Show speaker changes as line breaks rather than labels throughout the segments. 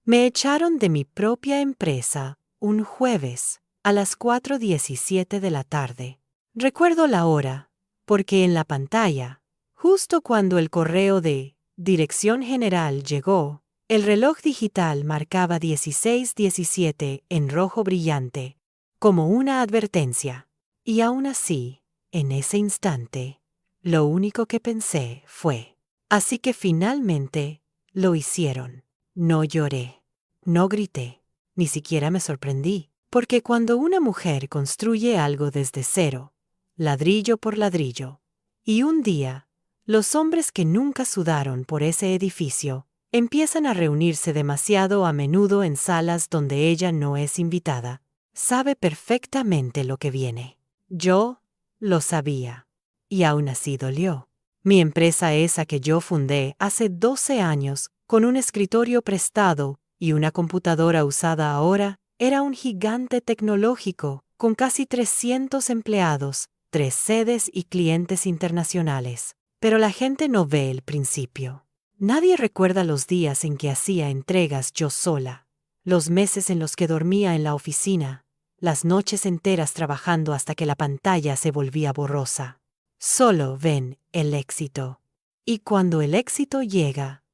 Me echaron de mi propia empresa un jueves a las 4:17 de la tarde. Recuerdo la hora, porque en la pantalla, justo cuando el correo de Dirección General llegó, el reloj digital marcaba 16:17 en rojo brillante, como una advertencia. Y aún así, en ese instante, lo único que pensé fue: así que finalmente lo hicieron. No lloré, no grité, ni siquiera me sorprendí, porque cuando una mujer construye algo desde cero, ladrillo por ladrillo, y un día, los hombres que nunca sudaron por ese edificio empiezan a reunirse demasiado a menudo en salas donde ella no es invitada, sabe perfectamente lo que viene. Yo lo sabía, y aún así dolió. Mi empresa, esa que yo fundé hace 12 años, con un escritorio prestado y una computadora usada ahora, era un gigante tecnológico con casi 300 empleados, 3 sedes y clientes internacionales. Pero la gente no ve el principio. Nadie recuerda los días en que hacía entregas yo sola, los meses en los que dormía en la oficina, las noches enteras trabajando hasta que la pantalla se volvía borrosa. Solo ven el éxito. Y cuando el éxito llega,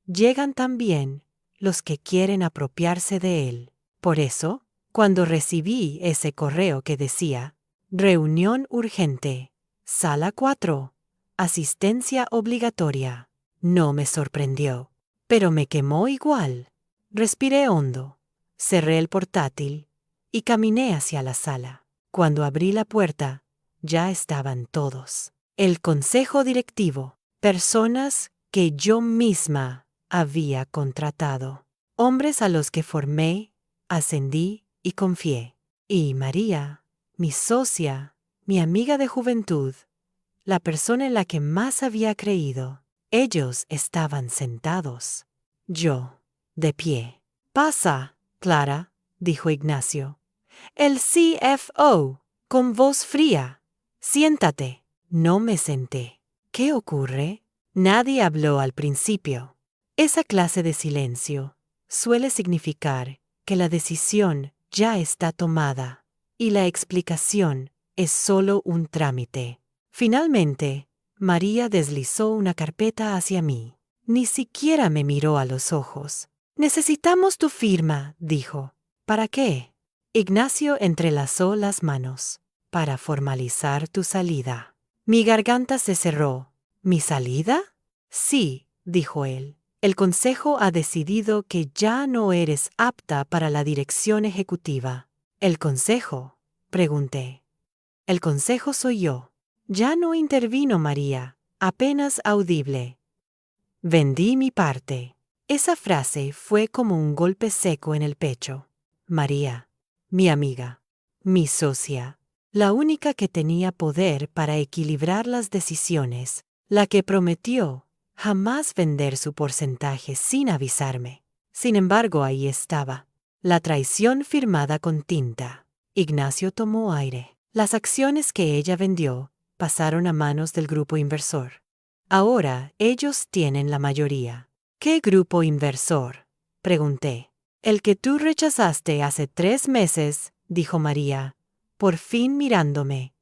llegan también los que quieren apropiarse de él. Por eso, cuando recibí ese correo que decía: reunión urgente, sala 4, asistencia obligatoria, no me sorprendió, pero me quemó igual. Respiré hondo, cerré el portátil y caminé hacia la sala. Cuando abrí la puerta, ya estaban todos. El consejo directivo, personas que yo misma había contratado, hombres a los que formé, ascendí y confié. Y María, mi socia, mi amiga de juventud, la persona en la que más había creído. Ellos estaban sentados. Yo, de pie. «Pasa, Clara», dijo Ignacio. «El CFO», con voz fría. «Siéntate». No me senté. ¿Qué ocurre? Nadie habló al principio. Esa clase de silencio suele significar que la decisión ya está tomada y la explicación es solo un trámite. Finalmente, María deslizó una carpeta hacia mí. Ni siquiera me miró a los ojos. «Necesitamos tu firma», dijo. «¿Para qué?» Ignacio entrelazó las manos. «Para formalizar tu salida». Mi garganta se cerró. ¿Mi salida? Sí, dijo él. El consejo ha decidido que ya no eres apta para la dirección ejecutiva. ¿El consejo?, pregunté. El consejo soy yo. Ya no intervino María, apenas audible. Vendí mi parte. Esa frase fue como un golpe seco en el pecho. María, mi amiga, mi socia, la única que tenía poder para equilibrar las decisiones, la que prometió jamás vender su porcentaje sin avisarme. Sin embargo, ahí estaba, la traición firmada con tinta. Ignacio tomó aire. Las acciones que ella vendió pasaron a manos del grupo inversor. Ahora ellos tienen la mayoría. ¿Qué grupo inversor?, pregunté. El que tú rechazaste hace 3 meses, dijo María, por fin mirándome.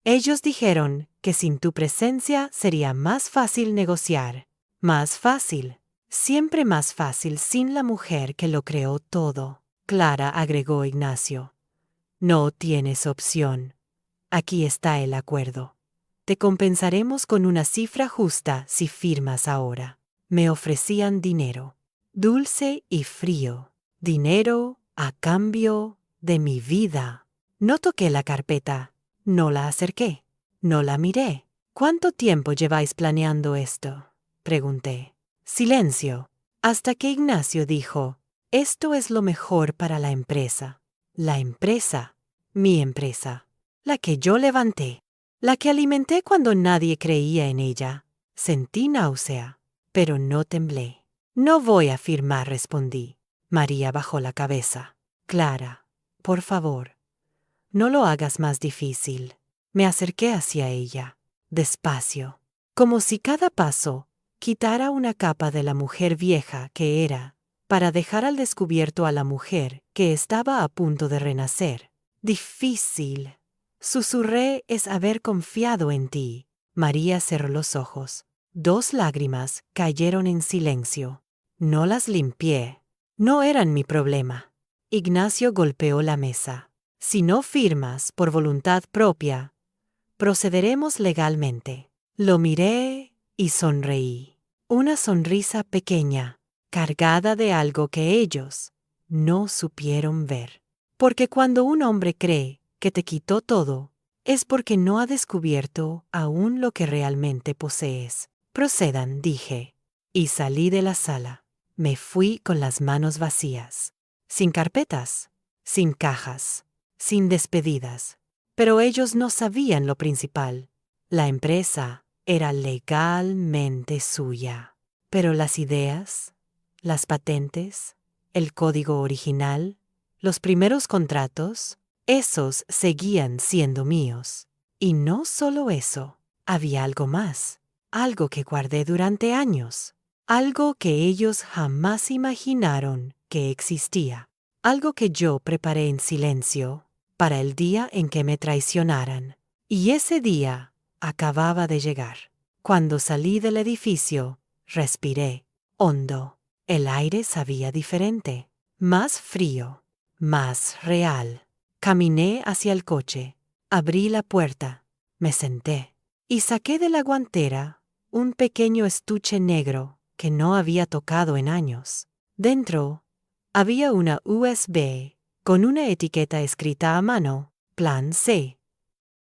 Ellos dijeron que sin tu presencia sería más fácil negociar. Más fácil. Siempre más fácil sin la mujer que lo creó todo. Clara, agregó Ignacio. No tienes opción. Aquí está el acuerdo. Te compensaremos con una cifra justa si firmas ahora. Me ofrecían dinero. Dulce y frío. Dinero a cambio de mi vida. No toqué la carpeta. No la acerqué. No la miré. ¿Cuánto tiempo lleváis planeando esto?, pregunté. Silencio. Hasta que Ignacio dijo: esto es lo mejor para la empresa. La empresa. Mi empresa. La que yo levanté. La que alimenté cuando nadie creía en ella. Sentí náusea, pero no temblé. No voy a firmar, respondí. María bajó la cabeza. Clara, por favor, no lo hagas más difícil. Me acerqué hacia ella, despacio, como si cada paso quitara una capa de la mujer vieja que era para dejar al descubierto a la mujer que estaba a punto de renacer. Difícil, susurré, es haber confiado en ti. María cerró los ojos. 2 lágrimas cayeron en silencio. No las limpié. No eran mi problema. Ignacio golpeó la mesa. Si no firmas por voluntad propia, procederemos legalmente. Lo miré y sonreí. Una sonrisa pequeña, cargada de algo que ellos no supieron ver. Porque cuando un hombre cree que te quitó todo, es porque no ha descubierto aún lo que realmente posees. Procedan, dije, y salí de la sala. Me fui con las manos vacías, sin carpetas, sin cajas, sin despedidas. Pero ellos no sabían lo principal. La empresa era legalmente suya. Pero las ideas, las patentes, el código original, los primeros contratos, esos seguían siendo míos. Y no solo eso, había algo más, algo que guardé durante años, algo que ellos jamás imaginaron que existía, algo que yo preparé en silencio para el día en que me traicionaran. Y ese día acababa de llegar. Cuando salí del edificio, respiré hondo. El aire sabía diferente, más frío, más real. Caminé hacia el coche, abrí la puerta, me senté y saqué de la guantera un pequeño estuche negro que no había tocado en años. Dentro había una USB con una etiqueta escrita a mano, Plan C.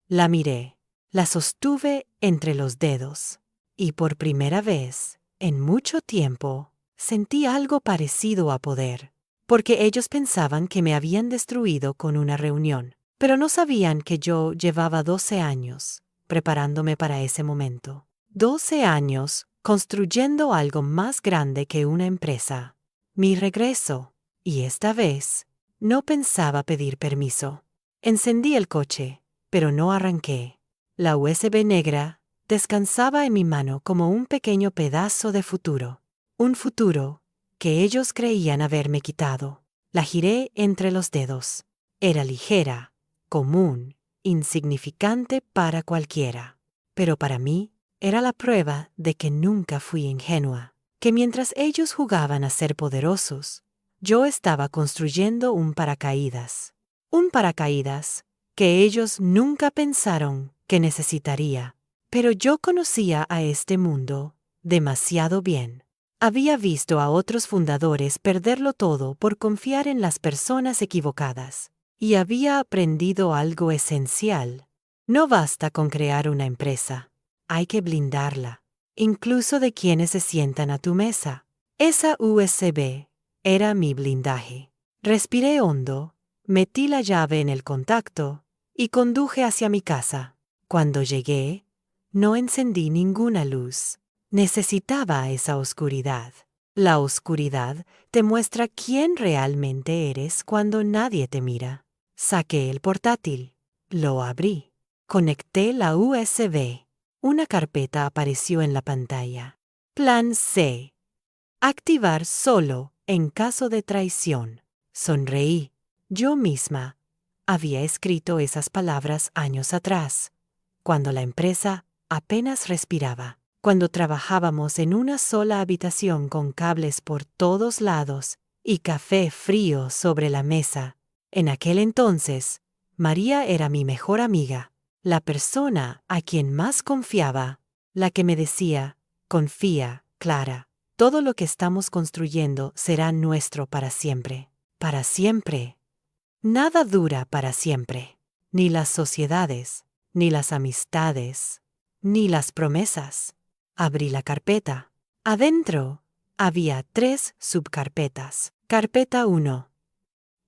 La miré, la sostuve entre los dedos y por primera vez, en mucho tiempo, sentí algo parecido a poder, porque ellos pensaban que me habían destruido con una reunión, pero no sabían que yo llevaba 12 años preparándome para ese momento. 12 años construyendo algo más grande que una empresa. Mi regreso, y esta vez, no pensaba pedir permiso. Encendí el coche, pero no arranqué. La USB negra descansaba en mi mano como un pequeño pedazo de futuro. Un futuro que ellos creían haberme quitado. La giré entre los dedos. Era ligera, común, insignificante para cualquiera. Pero para mí era la prueba de que nunca fui ingenua. Que mientras ellos jugaban a ser poderosos, yo estaba construyendo un paracaídas. Un paracaídas que ellos nunca pensaron que necesitaría. Pero yo conocía a este mundo demasiado bien. Había visto a otros fundadores perderlo todo por confiar en las personas equivocadas. Y había aprendido algo esencial. No basta con crear una empresa. Hay que blindarla, incluso de quienes se sientan a tu mesa. Esa USB era mi blindaje. Respiré hondo, metí la llave en el contacto y conduje hacia mi casa. Cuando llegué, no encendí ninguna luz. Necesitaba esa oscuridad. La oscuridad te muestra quién realmente eres cuando nadie te mira. Saqué el portátil, lo abrí, conecté la USB. Una carpeta apareció en la pantalla. Plan C. Activar solo en caso de traición. Sonreí. Yo misma había escrito esas palabras años atrás, cuando la empresa apenas respiraba, cuando trabajábamos en una sola habitación con cables por todos lados y café frío sobre la mesa. En aquel entonces, María era mi mejor amiga, la persona a quien más confiaba, la que me decía, confía, Clara, todo lo que estamos construyendo será nuestro para siempre. Para siempre. Nada dura para siempre, ni las sociedades, ni las amistades, ni las promesas. Abrí la carpeta. Adentro había 3 subcarpetas. Carpeta 1.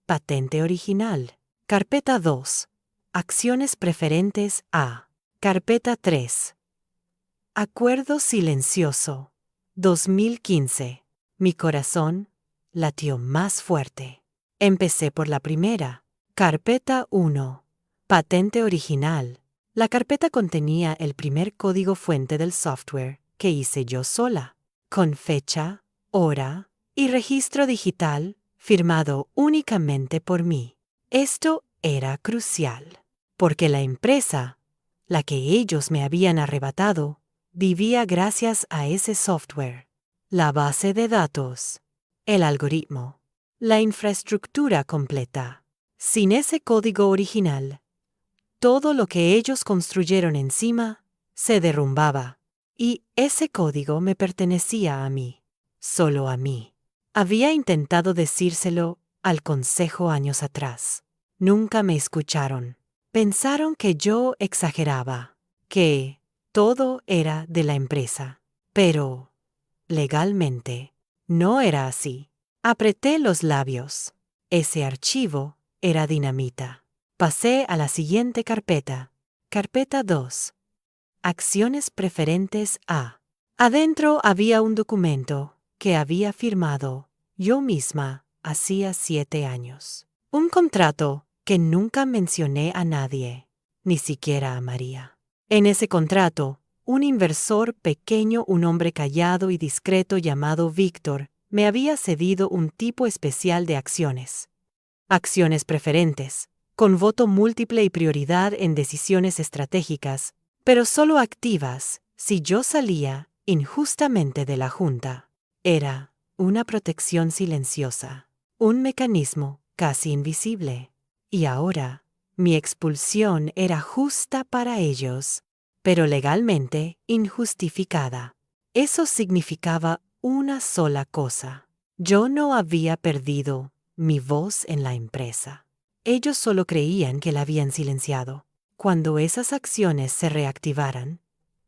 Patente original. Carpeta 2. Acciones preferentes A. Carpeta 3. Acuerdo silencioso. 2015. Mi corazón latió más fuerte. Empecé por la primera. Carpeta 1. Patente original. La carpeta contenía el primer código fuente del software que hice yo sola, con fecha, hora, y registro digital firmado únicamente por mí. Esto era crucial, porque la empresa, la que ellos me habían arrebatado, vivía gracias a ese software, la base de datos, el algoritmo, la infraestructura completa. Sin ese código original, todo lo que ellos construyeron encima se derrumbaba, y ese código me pertenecía a mí, solo a mí. Había intentado decírselo al consejo años atrás. Nunca me escucharon. Pensaron que yo exageraba, que todo era de la empresa. Pero, legalmente, no era así. Apreté los labios. Ese archivo era dinamita. Pasé a la siguiente carpeta. Carpeta 2. Acciones preferentes A. Adentro había un documento que había firmado yo misma hacía 7 años. Un contrato que nunca mencioné a nadie, ni siquiera a María. En ese contrato, un inversor pequeño, un hombre callado y discreto llamado Víctor, me había cedido un tipo especial de acciones. Acciones preferentes, con voto múltiple y prioridad en decisiones estratégicas, pero solo activas si yo salía injustamente de la junta. Era una protección silenciosa, un mecanismo casi invisible. Y ahora, mi expulsión era justa para ellos, pero legalmente injustificada. Eso significaba una sola cosa. Yo no había perdido mi voz en la empresa. Ellos solo creían que la habían silenciado. Cuando esas acciones se reactivaran,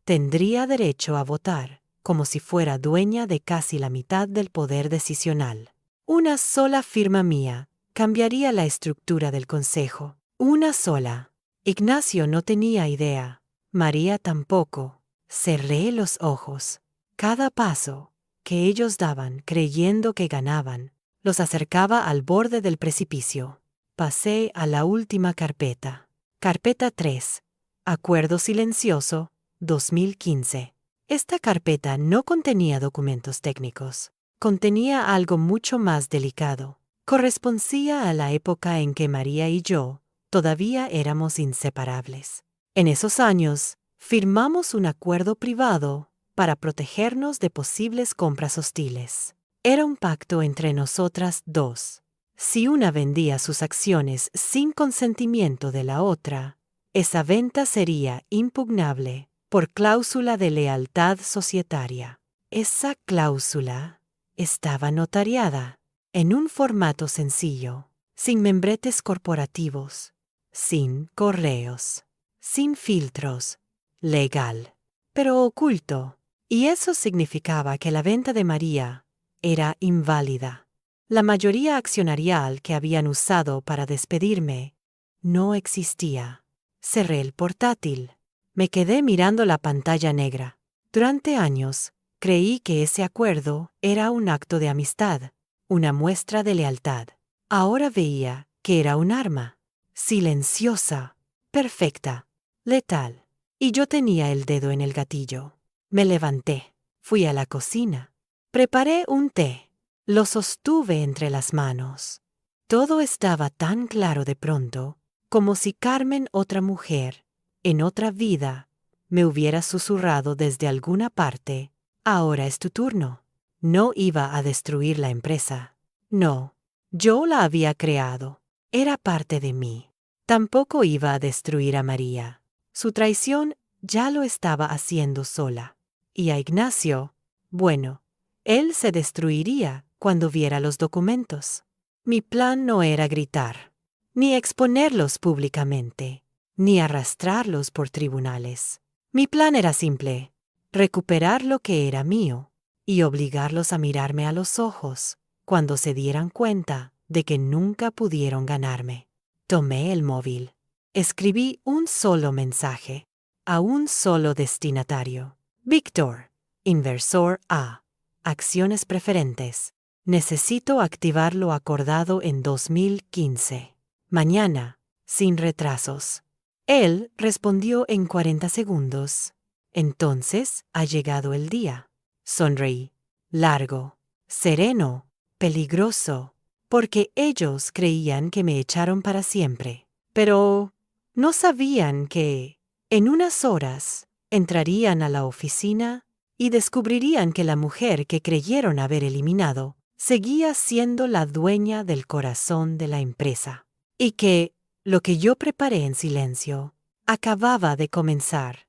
tendría derecho a votar, como si fuera dueña de casi la mitad del poder decisional. Una sola firma mía cambiaría la estructura del consejo. Una sola. Ignacio no tenía idea. María tampoco. Cerré los ojos. Cada paso que ellos daban creyendo que ganaban los acercaba al borde del precipicio. Pasé a la última carpeta. Carpeta 3. Acuerdo silencioso, 2015. Esta carpeta no contenía documentos técnicos. Contenía algo mucho más delicado. Correspondía a la época en que María y yo todavía éramos inseparables. En esos años, firmamos un acuerdo privado para protegernos de posibles compras hostiles. Era un pacto entre nosotras dos. Si una vendía sus acciones sin consentimiento de la otra, esa venta sería impugnable por cláusula de lealtad societaria. Esa cláusula estaba notariada en un formato sencillo, sin membretes corporativos, sin correos, sin filtros, legal, pero oculto. Y eso significaba que la venta de María era inválida. La mayoría accionarial que habían usado para despedirme no existía. Cerré el portátil. Me quedé mirando la pantalla negra. Durante años, creí que ese acuerdo era un acto de amistad, una muestra de lealtad. Ahora veía que era un arma, silenciosa, perfecta, letal. Y yo tenía el dedo en el gatillo. Me levanté, fui a la cocina, preparé un té, lo sostuve entre las manos. Todo estaba tan claro de pronto, como si Carmen, otra mujer, en otra vida, me hubiera susurrado desde alguna parte: ahora es tu turno. No iba a destruir la empresa. No, yo la había creado. Era parte de mí. Tampoco iba a destruir a María. Su traición ya lo estaba haciendo sola. Y a Ignacio, bueno, él se destruiría cuando viera los documentos. Mi plan no era gritar, ni exponerlos públicamente, ni arrastrarlos por tribunales. Mi plan era simple: recuperar lo que era mío y obligarlos a mirarme a los ojos cuando se dieran cuenta de que nunca pudieron ganarme. Tomé el móvil. Escribí un solo mensaje a un solo destinatario. Víctor, inversor A. Acciones preferentes. Necesito activar lo acordado en 2015. Mañana, sin retrasos. Él respondió en 40 segundos. Entonces ha llegado el día. Sonreí. Largo, sereno, peligroso, porque ellos creían que me echaron para siempre. Pero no sabían que, en unas horas, entrarían a la oficina y descubrirían que la mujer que creyeron haber eliminado seguía siendo la dueña del corazón de la empresa, y que lo que yo preparé en silencio acababa de comenzar.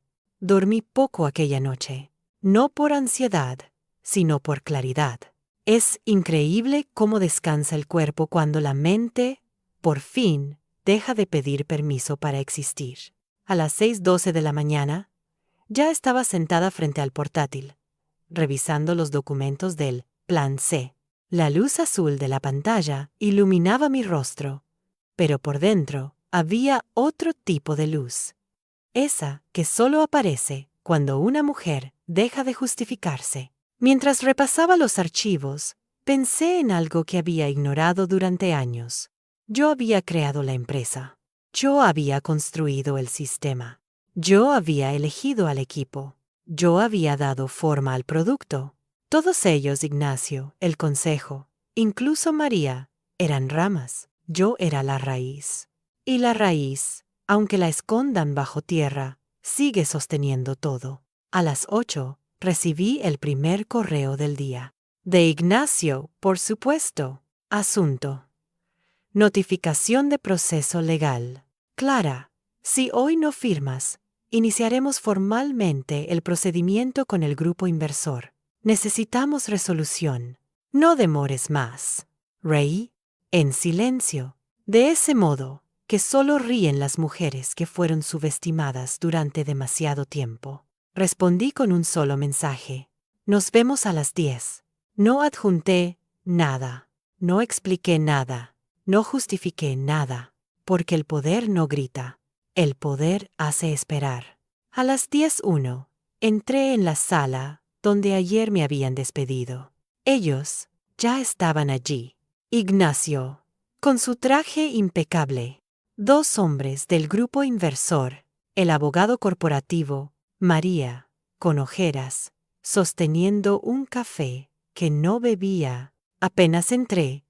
Dormí poco aquella noche, no por ansiedad, sino por claridad. Es increíble cómo descansa el cuerpo cuando la mente, por fin, deja de pedir permiso para existir. A las 6:12 de la mañana, ya estaba sentada frente al portátil, revisando los documentos del Plan C. La luz azul de la pantalla iluminaba mi rostro, pero por dentro había otro tipo de luz. Esa que solo aparece cuando una mujer deja de justificarse. Mientras repasaba los archivos, pensé en algo que había ignorado durante años. Yo había creado la empresa. Yo había construido el sistema. Yo había elegido al equipo. Yo había dado forma al producto. Todos ellos, Ignacio, el consejo, incluso María, eran ramas. Yo era la raíz. Y la raíz, aunque la escondan bajo tierra, sigue sosteniendo todo. A las 8 recibí el primer correo del día. De Ignacio, por supuesto. Asunto: notificación de proceso legal. Clara, si hoy no firmas, iniciaremos formalmente el procedimiento con el grupo inversor. Necesitamos resolución. No demores más. Reí en silencio. De ese modo, que solo ríen las mujeres que fueron subestimadas durante demasiado tiempo. Respondí con un solo mensaje. Nos vemos a las 10. No adjunté nada. No expliqué nada. No justifiqué nada. Porque el poder no grita. El poder hace esperar. A las 10:01, entré en la sala donde ayer me habían despedido. Ellos ya estaban allí. Ignacio, con su traje impecable. 2 hombres del grupo inversor, el abogado corporativo, María, con ojeras, sosteniendo un café que no bebía. Apenas entré,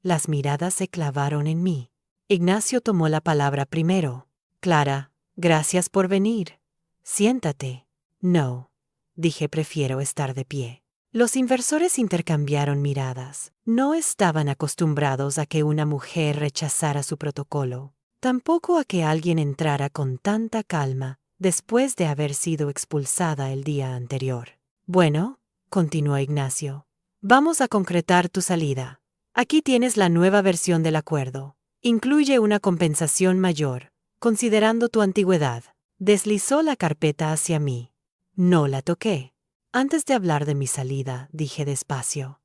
las miradas se clavaron en mí. Ignacio tomó la palabra primero. Clara, gracias por venir. Siéntate. No, dije, prefiero estar de pie. Los inversores intercambiaron miradas. No estaban acostumbrados a que una mujer rechazara su protocolo, tampoco a que alguien entrara con tanta calma después de haber sido expulsada el día anterior. Bueno, continuó Ignacio, vamos a concretar tu salida. Aquí tienes la nueva versión del acuerdo. Incluye una compensación mayor, considerando tu antigüedad. Deslizó la carpeta hacia mí. No la toqué. Antes de hablar de mi salida, dije despacio,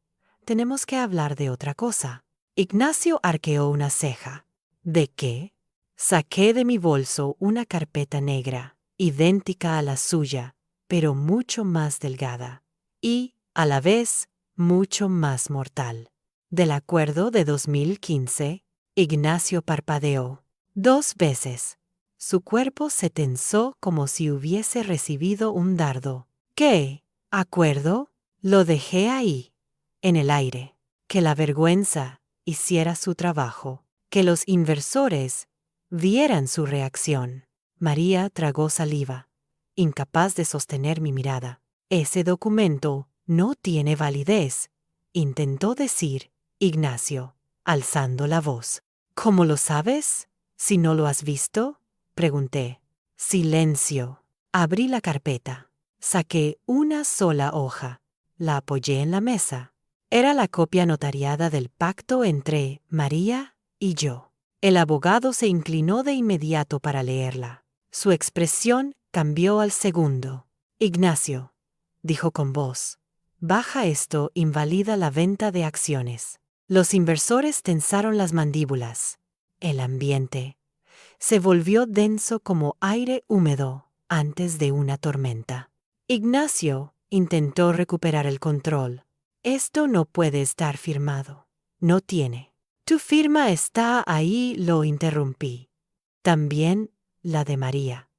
tenemos que hablar de otra cosa. Ignacio arqueó una ceja. ¿De qué? Saqué de mi bolso una carpeta negra, idéntica a la suya, pero mucho más delgada, y, a la vez, mucho más mortal. Del acuerdo de 2015, Ignacio parpadeó 2 veces. Su cuerpo se tensó como si hubiese recibido un dardo. ¿Qué? ¿Acuerdo? Lo dejé ahí, en el aire. Que la vergüenza hiciera su trabajo. Que los inversores vieran su reacción. María tragó saliva, incapaz de sostener mi mirada. Ese documento no tiene validez, intentó decir Ignacio, alzando la voz. ¿Cómo lo sabes? ¿Si no lo has visto? Pregunté. Silencio. Abrí la carpeta. Saqué una sola hoja. La apoyé en la mesa. Era la copia notariada del pacto entre María y yo. El abogado se inclinó de inmediato para leerla. Su expresión cambió al segundo. Ignacio, dijo con voz, baja esto, invalida la venta de acciones. Los inversores tensaron las mandíbulas. El ambiente se volvió denso como aire húmedo antes de una tormenta. Ignacio intentó recuperar el control. Esto no puede estar firmado. No tiene. Tu firma está ahí, lo interrumpí. También la de María.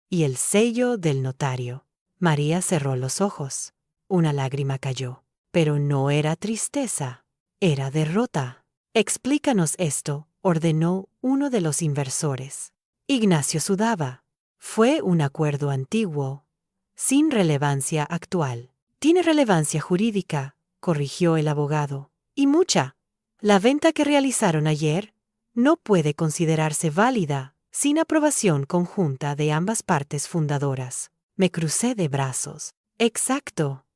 Y el sello del notario. María cerró los ojos. Una lágrima cayó. Pero no era tristeza. era derrota. Explícanos esto, ordenó uno de los inversores. Ignacio sudaba. Fue un acuerdo antiguo, sin relevancia actual. Tiene relevancia jurídica, corrigió el abogado. Y mucha. La venta que realizaron ayer no puede considerarse válida sin aprobación conjunta de ambas partes fundadoras. Me crucé de brazos. Exacto.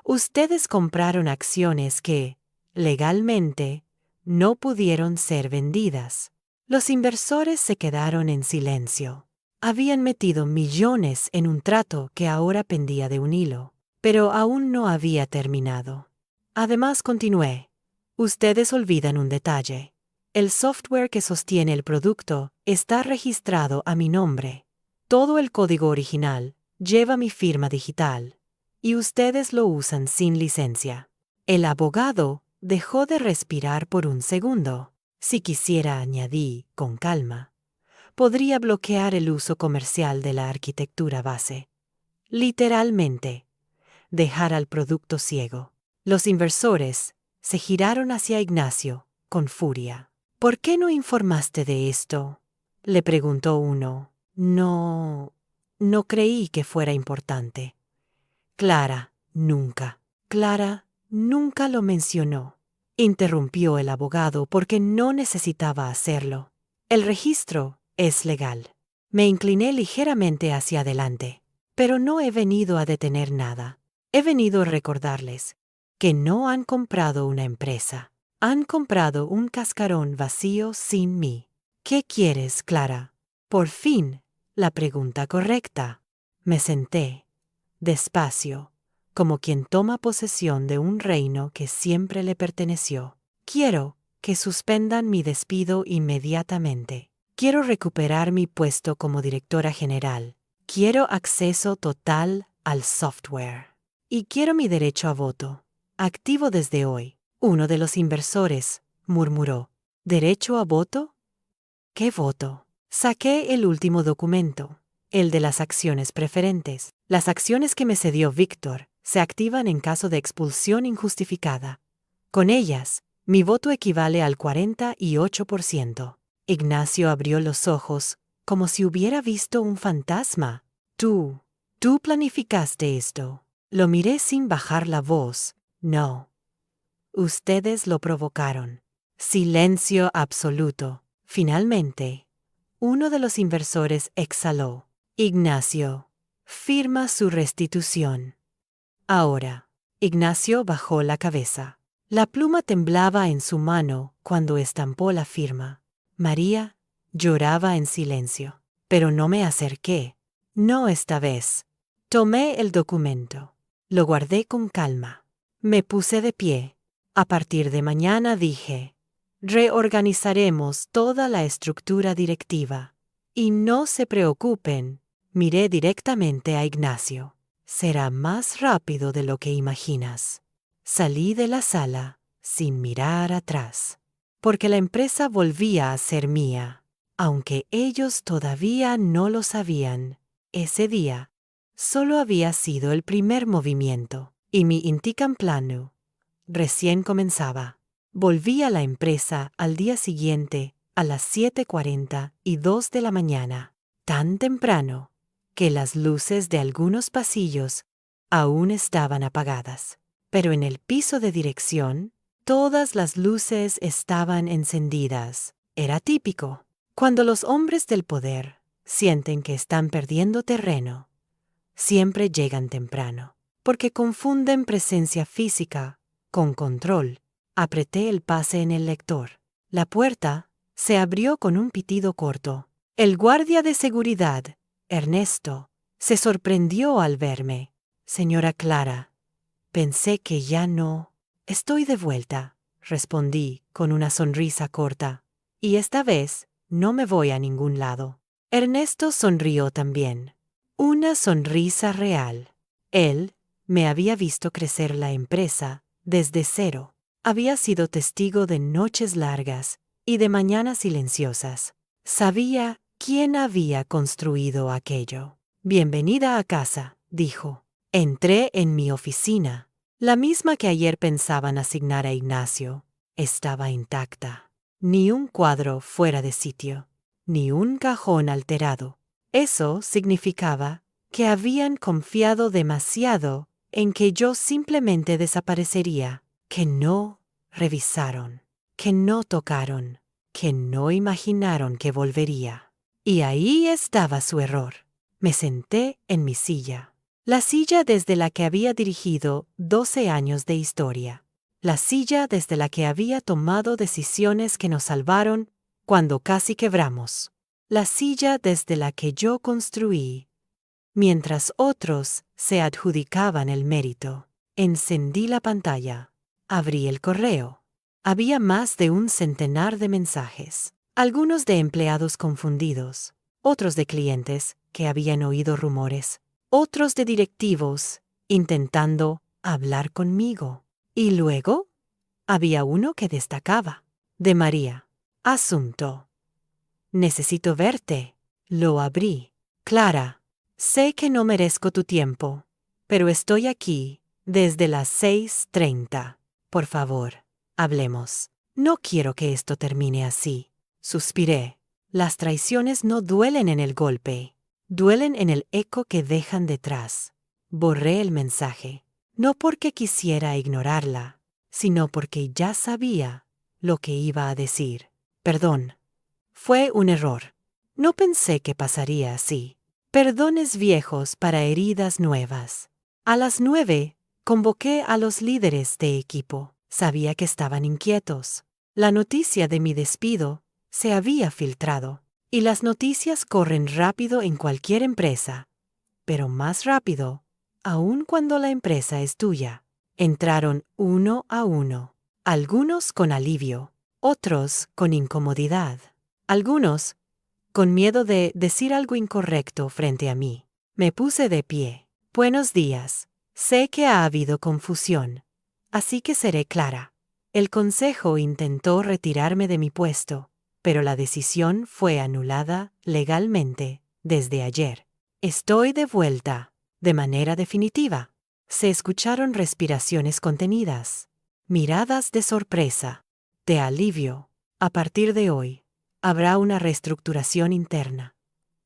Ustedes compraron acciones que, legalmente, no pudieron ser vendidas. Los inversores se quedaron en silencio. Habían metido millones en un trato que ahora pendía de un hilo, pero aún no había terminado. Además, continué. Ustedes olvidan un detalle. El software que sostiene el producto está registrado a mi nombre. Todo el código original lleva mi firma digital, y ustedes lo usan sin licencia. El abogado dejó de respirar por un segundo. Si quisiera, añadí con calma, podría bloquear el uso comercial de la arquitectura base. Literalmente, dejar al producto ciego. Los inversores se giraron hacia Ignacio con furia. ¿Por qué no informaste de esto?, le preguntó uno. No creí que fuera importante. Clara nunca lo mencionó, interrumpió el abogado porque no necesitaba hacerlo. El registro es legal. Me incliné ligeramente hacia adelante, pero no he venido a detener nada. He venido a recordarles que no han comprado una empresa. Han comprado un cascarón vacío sin mí. ¿Qué quieres, Clara? Por fin, la pregunta correcta. Me senté, despacio, como quien toma posesión de un reino que siempre le perteneció. Quiero que suspendan mi despido inmediatamente. Quiero recuperar mi puesto como directora general. Quiero acceso total al software. Y quiero mi derecho a voto, activo desde hoy. Uno de los inversores murmuró. ¿Derecho a voto? ¿Qué voto? Saqué el último documento, el de las acciones preferentes. Las acciones que me cedió Víctor se activan en caso de expulsión injustificada. Con ellas, mi voto equivale al 48%. Ignacio abrió los ojos, como si hubiera visto un fantasma. Tú planificaste esto. Lo miré sin bajar la voz. No. Ustedes lo provocaron. Silencio absoluto. Finalmente, uno de los inversores exhaló. Ignacio, firma su restitución. Ahora. Ignacio bajó la cabeza. La pluma temblaba en su mano cuando estampó la firma. María lloraba en silencio, pero no me acerqué. No esta vez. Tomé el documento. Lo guardé con calma. Me puse de pie. A partir de mañana, dije, reorganizaremos toda la estructura directiva. Y no se preocupen, miré directamente a Ignacio. Será más rápido de lo que imaginas. Salí de la sala sin mirar atrás, porque la empresa volvía a ser mía, aunque ellos todavía no lo sabían. Ese día solo había sido el primer movimiento, y mi Intikamplanu recién comenzaba. Volví a la empresa al día siguiente a las 7:42 de la mañana, tan temprano que las luces de algunos pasillos aún estaban apagadas. Pero en el piso de dirección, todas las luces estaban encendidas. Era típico. Cuando los hombres del poder sienten que están perdiendo terreno, siempre llegan temprano, porque confunden presencia física con control. Apreté el pase en el lector. La puerta se abrió con un pitido corto. El guardia de seguridad, Ernesto, se sorprendió al verme. Señora Clara, pensé que ya no. Estoy de vuelta, respondí con una sonrisa corta. Y esta vez no me voy a ningún lado. Ernesto sonrió también. Una sonrisa real. Él me había visto crecer la empresa desde cero. Había sido testigo de noches largas y de mañanas silenciosas. Sabía quién había construido aquello. Bienvenida a casa, dijo. Entré en mi oficina, la misma que ayer pensaban asignar a Ignacio. estaba intacta. Ni un cuadro fuera de sitio, ni un cajón alterado. Eso significaba que habían confiado demasiado en que yo simplemente desaparecería, que no revisaron, que no tocaron, que no imaginaron que volvería. Y ahí estaba su error. Me senté en mi silla. La silla desde la que había dirigido 12 años de historia. La silla desde la que había tomado decisiones que nos salvaron cuando casi quebramos. La silla desde la que yo construí, mientras otros se adjudicaban el mérito. Encendí la pantalla. Abrí el correo. Había más de un centenar de mensajes. Algunos de empleados confundidos, otros de clientes que habían oído rumores, otros de directivos intentando hablar conmigo. Y luego, había uno que destacaba. De María. Asunto. Necesito verte. Lo abrí. Clara, sé que no merezco tu tiempo, pero estoy aquí desde las 6:30. Por favor, hablemos. No quiero que esto termine así. Suspiré. Las traiciones no duelen en el golpe, duelen en el eco que dejan detrás. Borré el mensaje, no porque quisiera ignorarla, sino porque ya sabía lo que iba a decir. Perdón. Fue un error. No pensé que pasaría así. Perdones viejos para heridas nuevas. A las 9, convoqué a los líderes de equipo. Sabía que estaban inquietos. La noticia de mi despido se había filtrado. Y las noticias corren rápido en cualquier empresa. Pero más rápido, aun cuando la empresa es tuya. Entraron uno a uno. Algunos con alivio, otros con incomodidad. Algunos con miedo de decir algo incorrecto frente a mí. Me puse de pie. Buenos días. Sé que ha habido confusión, así que seré clara. El consejo intentó retirarme de mi puesto, pero la decisión fue anulada legalmente desde ayer. Estoy de vuelta, de manera definitiva. Se escucharon respiraciones contenidas, miradas de sorpresa, de alivio. A partir de hoy, habrá una reestructuración interna.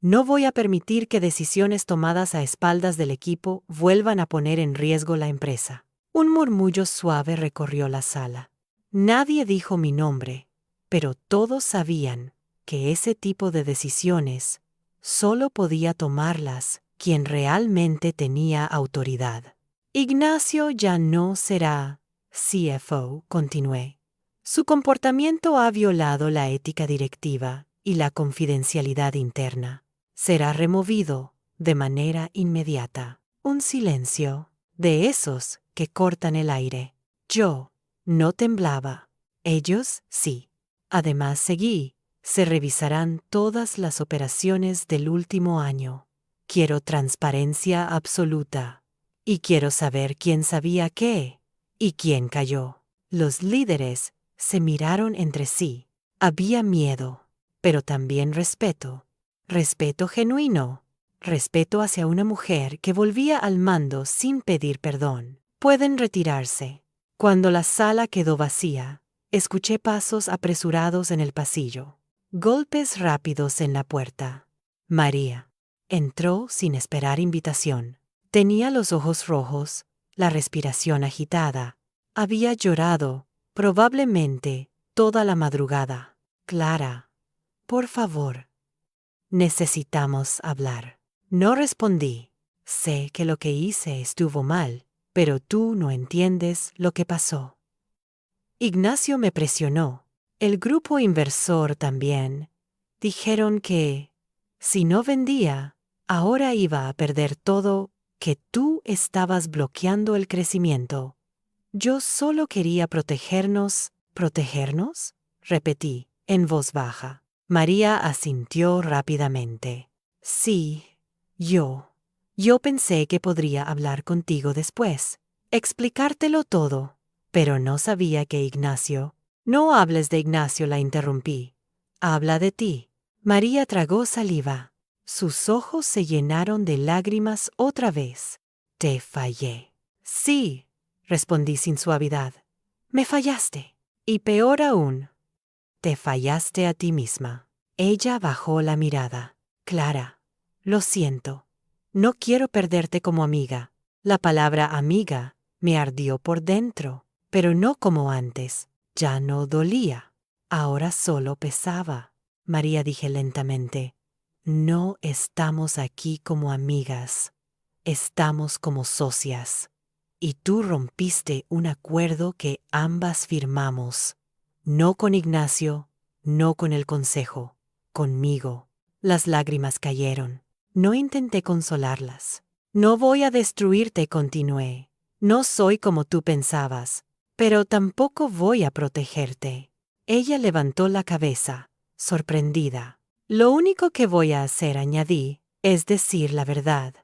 No voy a permitir que decisiones tomadas a espaldas del equipo vuelvan a poner en riesgo la empresa. Un murmullo suave recorrió la sala. Nadie dijo mi nombre, pero todos sabían que ese tipo de decisiones solo podía tomarlas quien realmente tenía autoridad. Ignacio ya no será CFO, continué. Su comportamiento ha violado la ética directiva y la confidencialidad interna. Será removido de manera inmediata. Un silencio, de esos que cortan el aire. Yo no temblaba. Ellos sí. Además seguí. Se revisarán todas las operaciones del último año. Quiero transparencia absoluta. Y quiero saber quién sabía qué y quién cayó. Los líderes se miraron entre sí. Había miedo, pero también respeto. Respeto genuino. Respeto hacia una mujer que volvía al mando sin pedir perdón. Pueden retirarse. Cuando la sala quedó vacía, escuché pasos apresurados en el pasillo. Golpes rápidos en la puerta. María entró sin esperar invitación. Tenía los ojos rojos, la respiración agitada. Había llorado, probablemente, toda la madrugada. Clara, por favor. Necesitamos hablar. No respondí. Sé que lo que hice estuvo mal, pero tú no entiendes lo que pasó. Ignacio me presionó. El grupo inversor también. Dijeron que, si no vendía, ahora iba a perder todo, que tú estabas bloqueando el crecimiento. Yo solo quería protegernos. ¿Protegernos? Repetí, en voz baja. María asintió rápidamente. Sí, yo. Yo pensé que podría hablar contigo después, explicártelo todo, pero no sabía que Ignacio. No hables de Ignacio, la interrumpí. Habla de ti. María tragó saliva. Sus ojos se llenaron de lágrimas otra vez. Te fallé. Sí, respondí sin suavidad. Me fallaste. Y peor aún, te fallaste a ti misma. Ella bajó la mirada. Clara, lo siento. No quiero perderte como amiga. La palabra amiga me ardió por dentro, pero no como antes. Ya no dolía. Ahora solo pesaba. María, dije lentamente, no estamos aquí como amigas. Estamos como socias. Y tú rompiste un acuerdo que ambas firmamos. No con Ignacio, no con el consejo, conmigo. Las lágrimas cayeron. No intenté consolarlas. No voy a destruirte, continué. No soy como tú pensabas, pero tampoco voy a protegerte. Ella levantó la cabeza, sorprendida. Lo único que voy a hacer, añadí, es decir la verdad.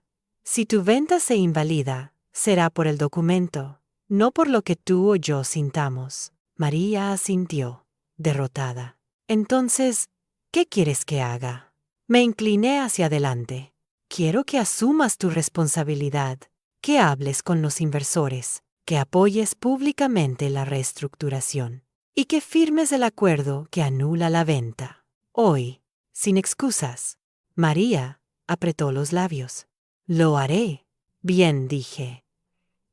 Si tu venta se invalida, será por el documento, no por lo que tú o yo sintamos. María asintió, derrotada. Entonces, ¿qué quieres que haga? Me incliné hacia adelante. Quiero que asumas tu responsabilidad, que hables con los inversores, que apoyes públicamente la reestructuración y que firmes el acuerdo que anula la venta. Hoy, sin excusas. María apretó los labios. Lo haré. Bien, dije.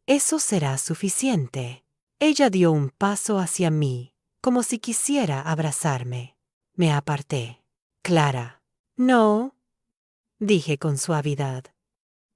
Eso será suficiente. Ella dio un paso hacia mí, como si quisiera abrazarme. Me aparté. Clara. No, dije con suavidad.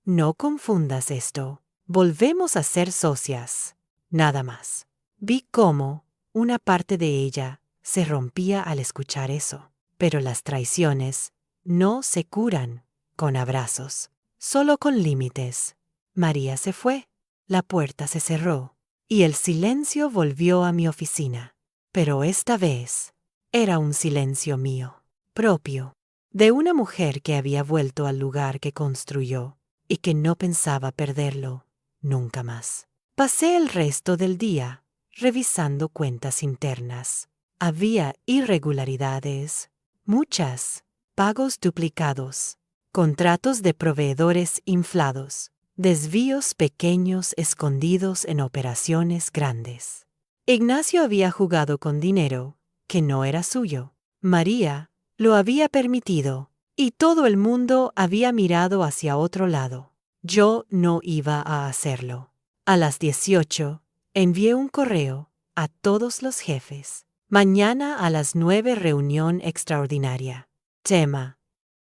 No confundas esto. Volvemos a ser socias. Nada más. Vi cómo una parte de ella se rompía al escuchar eso. Pero las traiciones no se curan con abrazos, solo con límites. María se fue. La puerta se cerró y el silencio volvió a mi oficina. Pero esta vez era un silencio mío, propio, de una mujer que había vuelto al lugar que construyó y que no pensaba perderlo nunca más. Pasé el resto del día revisando cuentas internas. Había irregularidades, muchas, pagos duplicados, contratos de proveedores inflados, desvíos pequeños escondidos en operaciones grandes. Ignacio había jugado con dinero que no era suyo. María lo había permitido y todo el mundo había mirado hacia otro lado. Yo no iba a hacerlo. A las 18 envié un correo a todos los jefes. Mañana a las 9 reunión extraordinaria. Tema: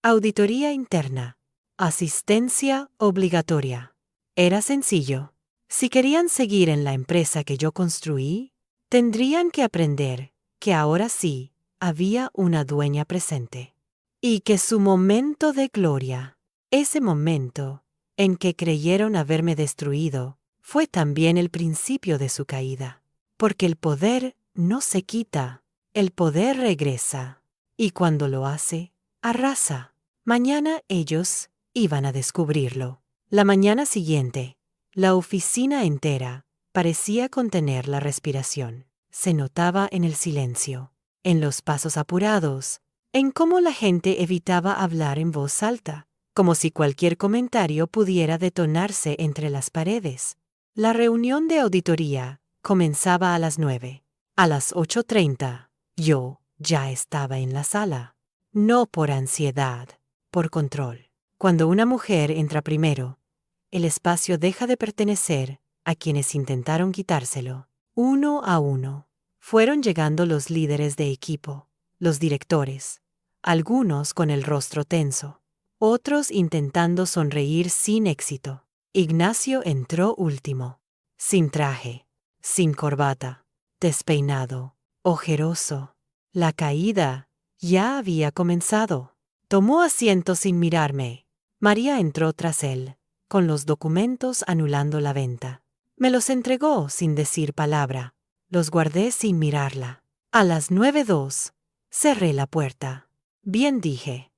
auditoría interna. Asistencia obligatoria. Era sencillo. Si querían seguir en la empresa que yo construí, tendrían que aprender que ahora sí había una dueña presente. Y que su momento de gloria, ese momento en que creyeron haberme destruido, fue también el principio de su caída. Porque el poder no se quita, el poder regresa. Y cuando lo hace, arrasa. Mañana ellos iban a descubrirlo. La mañana siguiente, la oficina entera parecía contener la respiración. Se notaba en el silencio, en los pasos apurados, en cómo la gente evitaba hablar en voz alta, como si cualquier comentario pudiera detonarse entre las paredes. La reunión de auditoría comenzaba a las 9. A las 8:30, yo ya estaba en la sala. No por ansiedad, por control. Cuando una mujer entra primero, el espacio deja de pertenecer a quienes intentaron quitárselo. Uno a uno, fueron llegando los líderes de equipo, los directores, algunos con el rostro tenso, otros intentando sonreír sin éxito. Ignacio entró último, sin traje, sin corbata, despeinado, ojeroso. La caída ya había comenzado. Tomó asiento sin mirarme. María entró tras él, con los documentos anulando la venta. Me los entregó sin decir palabra. Los guardé sin mirarla. A las 9:02, cerré la puerta. Bien, dije.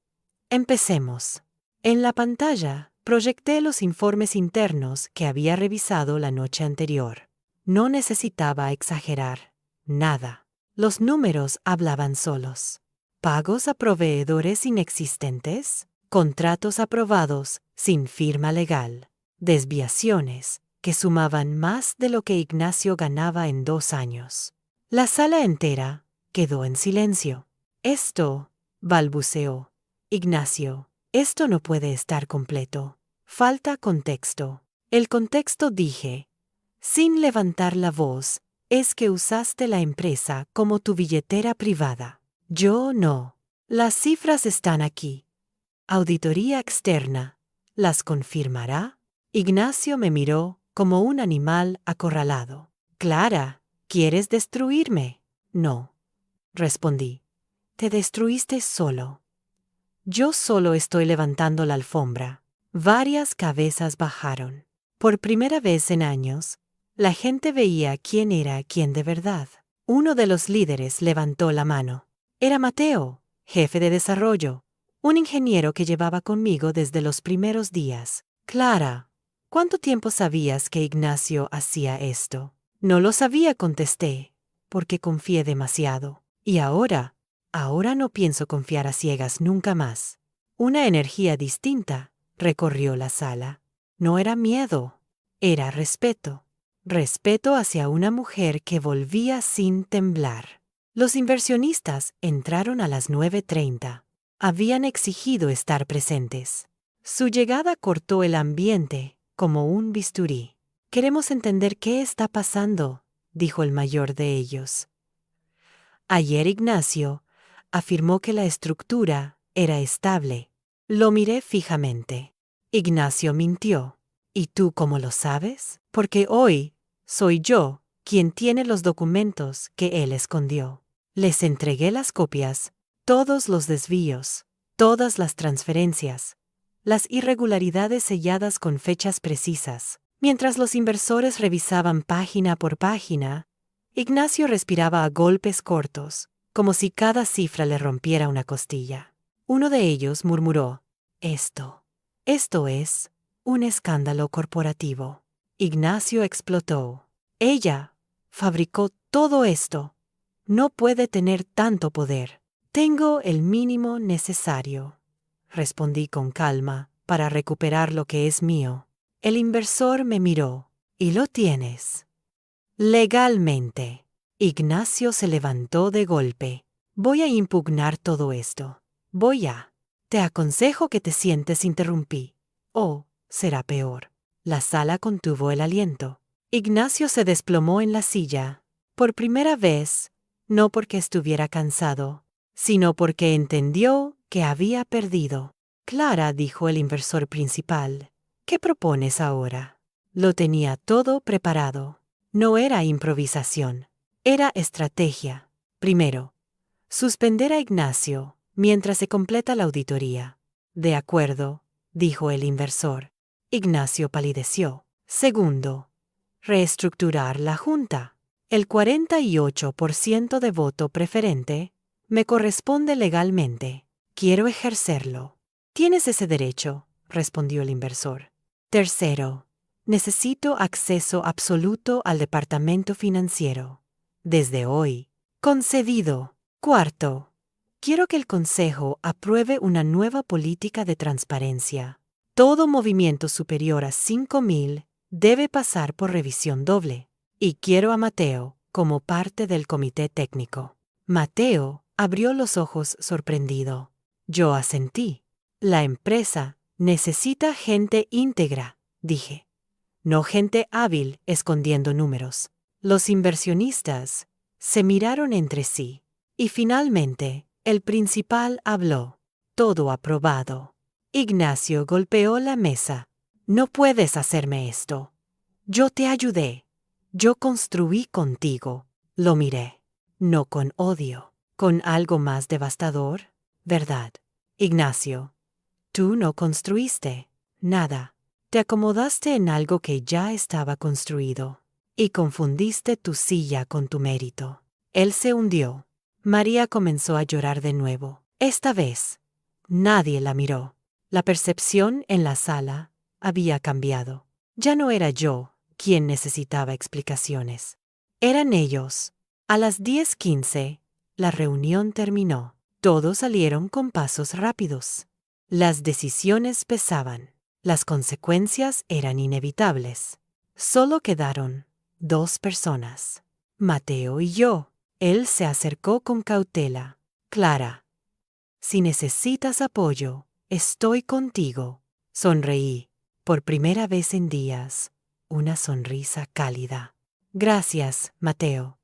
Empecemos. En la pantalla proyecté los informes internos que había revisado la noche anterior. No necesitaba exagerar. Nada. Los números hablaban solos. Pagos a proveedores inexistentes, contratos aprobados sin firma legal, desviaciones que sumaban más de lo que Ignacio ganaba en 2 años. La sala entera quedó en silencio. Esto, balbuceó Ignacio, esto no puede estar completo. Falta contexto. El contexto, dije, sin levantar la voz, es que usaste la empresa como tu billetera privada. Yo no. Las cifras están aquí. Auditoría externa. ¿Las confirmará? Ignacio me miró como un animal acorralado. Clara, ¿quieres destruirme? No, respondí. Te destruiste solo. Yo solo estoy levantando la alfombra. Varias cabezas bajaron. Por primera vez en años, la gente veía quién era quién de verdad. Uno de los líderes levantó la mano. Era Mateo, jefe de desarrollo, un ingeniero que llevaba conmigo desde los primeros días. Clara, ¿cuánto tiempo sabías que Ignacio hacía esto? No lo sabía, contesté, porque confié demasiado. Y ahora no pienso confiar a ciegas nunca más. Una energía distinta recorrió la sala. No era miedo, era respeto. Respeto hacia una mujer que volvía sin temblar. Los inversionistas entraron a las 9:30. Habían exigido estar presentes. Su llegada cortó el ambiente como un bisturí. Queremos entender qué está pasando, dijo el mayor de ellos. Ayer Ignacio afirmó que la estructura era estable. Lo miré fijamente. Ignacio mintió. ¿Y tú cómo lo sabes? Porque hoy soy yo quien tiene los documentos que él escondió. Les entregué las copias, todos los desvíos, todas las transferencias, las irregularidades selladas con fechas precisas. Mientras los inversores revisaban página por página, Ignacio respiraba a golpes cortos, como si cada cifra le rompiera una costilla. Uno de ellos murmuró: Esto es un escándalo corporativo. Ignacio explotó. Ella fabricó todo esto. No puede tener tanto poder. Tengo el mínimo necesario, respondí con calma, para recuperar lo que es mío. El inversor me miró. ¿Y lo tienes? Legalmente. Ignacio se levantó de golpe. Voy a impugnar todo esto. Te aconsejo que te sientes, interrumpí. O, será peor. La sala contuvo el aliento. Ignacio se desplomó en la silla. Por primera vez, no porque estuviera cansado, sino porque entendió que había perdido. Clara, dijo el inversor principal, ¿qué propones ahora? Lo tenía todo preparado. No era improvisación, era estrategia. Primero, suspender a Ignacio mientras se completa la auditoría. De acuerdo, dijo el inversor. Ignacio palideció. Segundo, reestructurar la junta. El 48% de voto preferente me corresponde legalmente. Quiero ejercerlo. Tienes ese derecho, respondió el inversor. Tercero, necesito acceso absoluto al departamento financiero. Desde hoy. Concedido. Cuarto, quiero que el Consejo apruebe una nueva política de transparencia. Todo movimiento superior a 5.000 debe pasar por revisión doble. Y quiero a Mateo como parte del comité técnico. Mateo abrió los ojos sorprendido. Yo asentí. La empresa necesita gente íntegra, dije. No gente hábil escondiendo números. Los inversionistas se miraron entre sí. Y finalmente, el principal habló. Todo aprobado. Ignacio golpeó la mesa. No puedes hacerme esto. Yo te ayudé. Yo construí contigo. Lo miré. No con odio. Con algo más devastador, ¿verdad? Ignacio, tú no construiste nada. Te acomodaste en algo que ya estaba construido. Y confundiste tu silla con tu mérito. Él se hundió. María comenzó a llorar de nuevo. Esta vez, nadie la miró. La percepción en la sala había cambiado. Ya no era yo quien necesitaba explicaciones. Eran ellos. A las 10:15, la reunión terminó. Todos salieron con pasos rápidos. Las decisiones pesaban. Las consecuencias eran inevitables. Solo quedaron 2 personas. Mateo y yo. Él se acercó con cautela. Clara, si necesitas apoyo, estoy contigo. Sonreí. Por primera vez en días, una sonrisa cálida. Gracias, Mateo.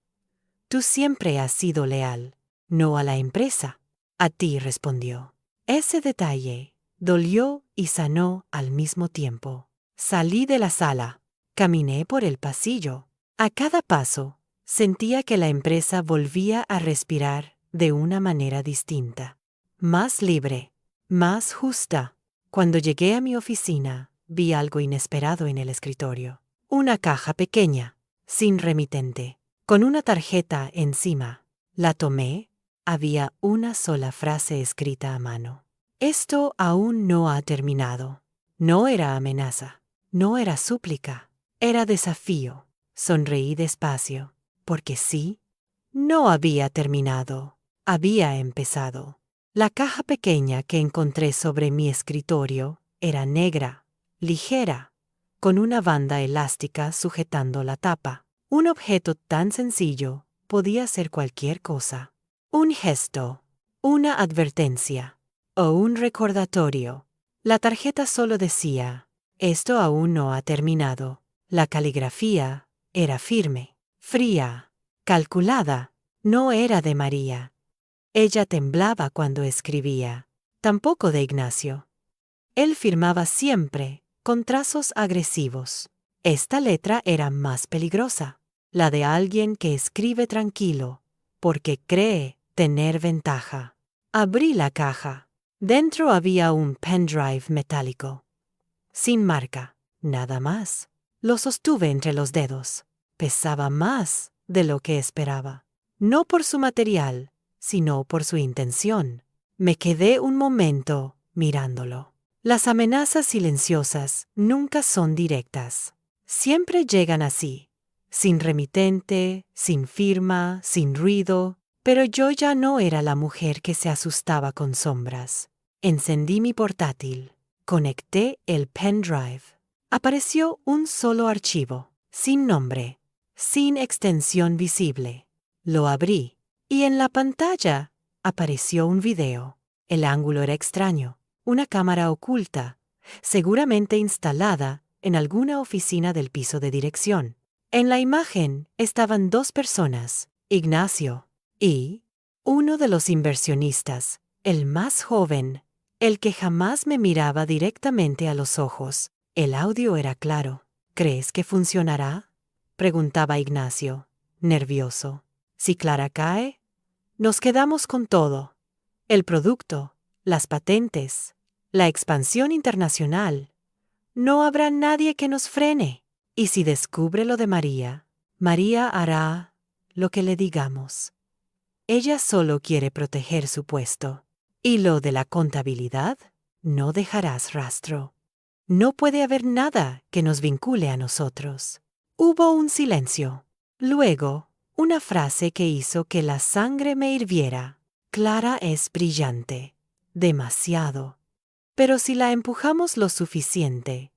Tú siempre has sido leal. No a la empresa. A ti, respondió. Ese detalle dolió y sanó al mismo tiempo. Salí de la sala. Caminé por el pasillo. A cada paso, sentía que la empresa volvía a respirar de una manera distinta. Más libre, más justa. Cuando llegué a mi oficina, vi algo inesperado en el escritorio. Una caja pequeña, sin remitente, con una tarjeta encima. La tomé. Había una sola frase escrita a mano. Esto aún no ha terminado. No era amenaza, no era súplica, era desafío. Sonreí despacio, porque sí, no había terminado, había empezado. La caja pequeña que encontré sobre mi escritorio era negra, ligera, con una banda elástica sujetando la tapa. Un objeto tan sencillo podía ser cualquier cosa. Un gesto, una advertencia o un recordatorio. La tarjeta solo decía, esto aún no ha terminado. La caligrafía era firme, fría, calculada. No era de María. Ella temblaba cuando escribía. Tampoco de Ignacio. Él firmaba siempre, con trazos agresivos. Esta letra era más peligrosa, la de alguien que escribe tranquilo, porque cree tener ventaja. Abrí la caja. Dentro había un pendrive metálico. Sin marca, nada más. Lo sostuve entre los dedos. Pesaba más de lo que esperaba. No por su material, sino por su intención. Me quedé un momento mirándolo. Las amenazas silenciosas nunca son directas. Siempre llegan así, sin remitente, sin firma, sin ruido. Pero yo ya no era la mujer que se asustaba con sombras. Encendí mi portátil. Conecté el pendrive. Apareció un solo archivo, sin nombre, sin extensión visible. Lo abrí, y en la pantalla apareció un video. El ángulo era extraño, una cámara oculta, seguramente instalada en alguna oficina del piso de dirección. En la imagen estaban dos personas, Ignacio y uno de los inversionistas, el más joven, el que jamás me miraba directamente a los ojos. El audio era claro. ¿Crees que funcionará?, preguntaba Ignacio, nervioso. Si Clara cae, nos quedamos con todo. El producto, las patentes, la expansión internacional. No habrá nadie que nos frene. Y si descubre lo de María, María hará lo que le digamos. Ella solo quiere proteger su puesto. ¿Y lo de la contabilidad? No dejarás rastro. No puede haber nada que nos vincule a nosotros. Hubo un silencio. Luego, una frase que hizo que la sangre me hirviera. Clara es brillante. Demasiado. Pero si la empujamos lo suficiente,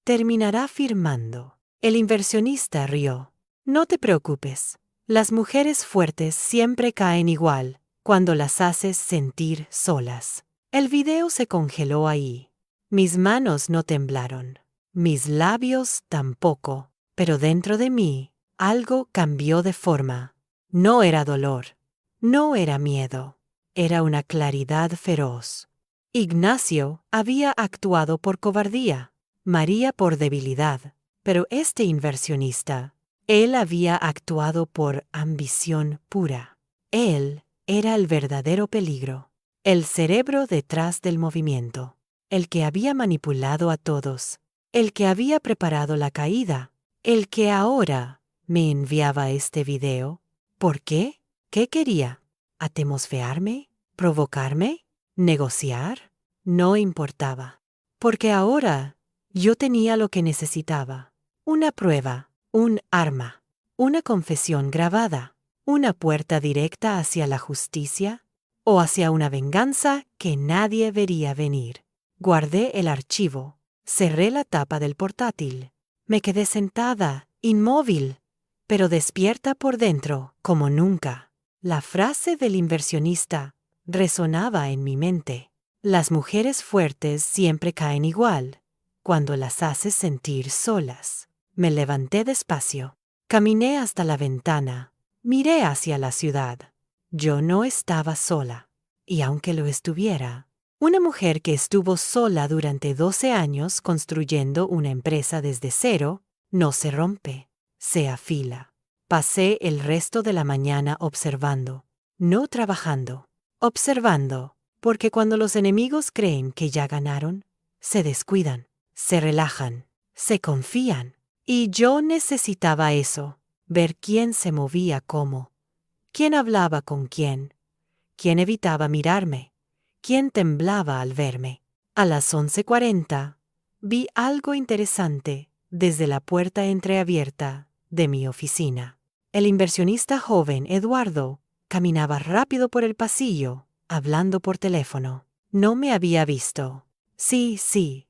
terminará firmando. El inversionista rió. No te preocupes. Las mujeres fuertes siempre caen igual, cuando las haces sentir solas. El video se congeló ahí. Mis manos no temblaron. Mis labios tampoco. Pero dentro de mí, algo cambió de forma. No era dolor. No era miedo. Era una claridad feroz. Ignacio había actuado por cobardía, María por debilidad, pero este inversionista, él había actuado por ambición pura. Él era el verdadero peligro, el cerebro detrás del movimiento, el que había manipulado a todos, el que había preparado la caída, el que ahora me enviaba este video. ¿Por qué? ¿Qué quería? ¿Atmosfearme? ¿Provocarme? ¿Negociar? No importaba, porque ahora yo tenía lo que necesitaba: una prueba, un arma, una confesión grabada, una puerta directa hacia la justicia o hacia una venganza que nadie vería venir. Guardé el archivo, cerré la tapa del portátil, me quedé sentada, inmóvil, pero despierta por dentro como nunca. La frase del inversionista resonaba en mi mente. Las mujeres fuertes siempre caen igual, cuando las haces sentir solas. Me levanté despacio. Caminé hasta la ventana. Miré hacia la ciudad. Yo no estaba sola. Y aunque lo estuviera, una mujer que estuvo sola durante 12 años construyendo una empresa desde cero, no se rompe, se afila. Pasé el resto de la mañana observando, no trabajando, observando, porque cuando los enemigos creen que ya ganaron, se descuidan, se relajan, se confían. Y yo necesitaba eso, ver quién se movía cómo, quién hablaba con quién evitaba mirarme, quién temblaba al verme. A las 11:40 vi algo interesante desde la puerta entreabierta de mi oficina. El inversionista joven Eduardo caminaba rápido por el pasillo, hablando por teléfono. No me había visto. Sí,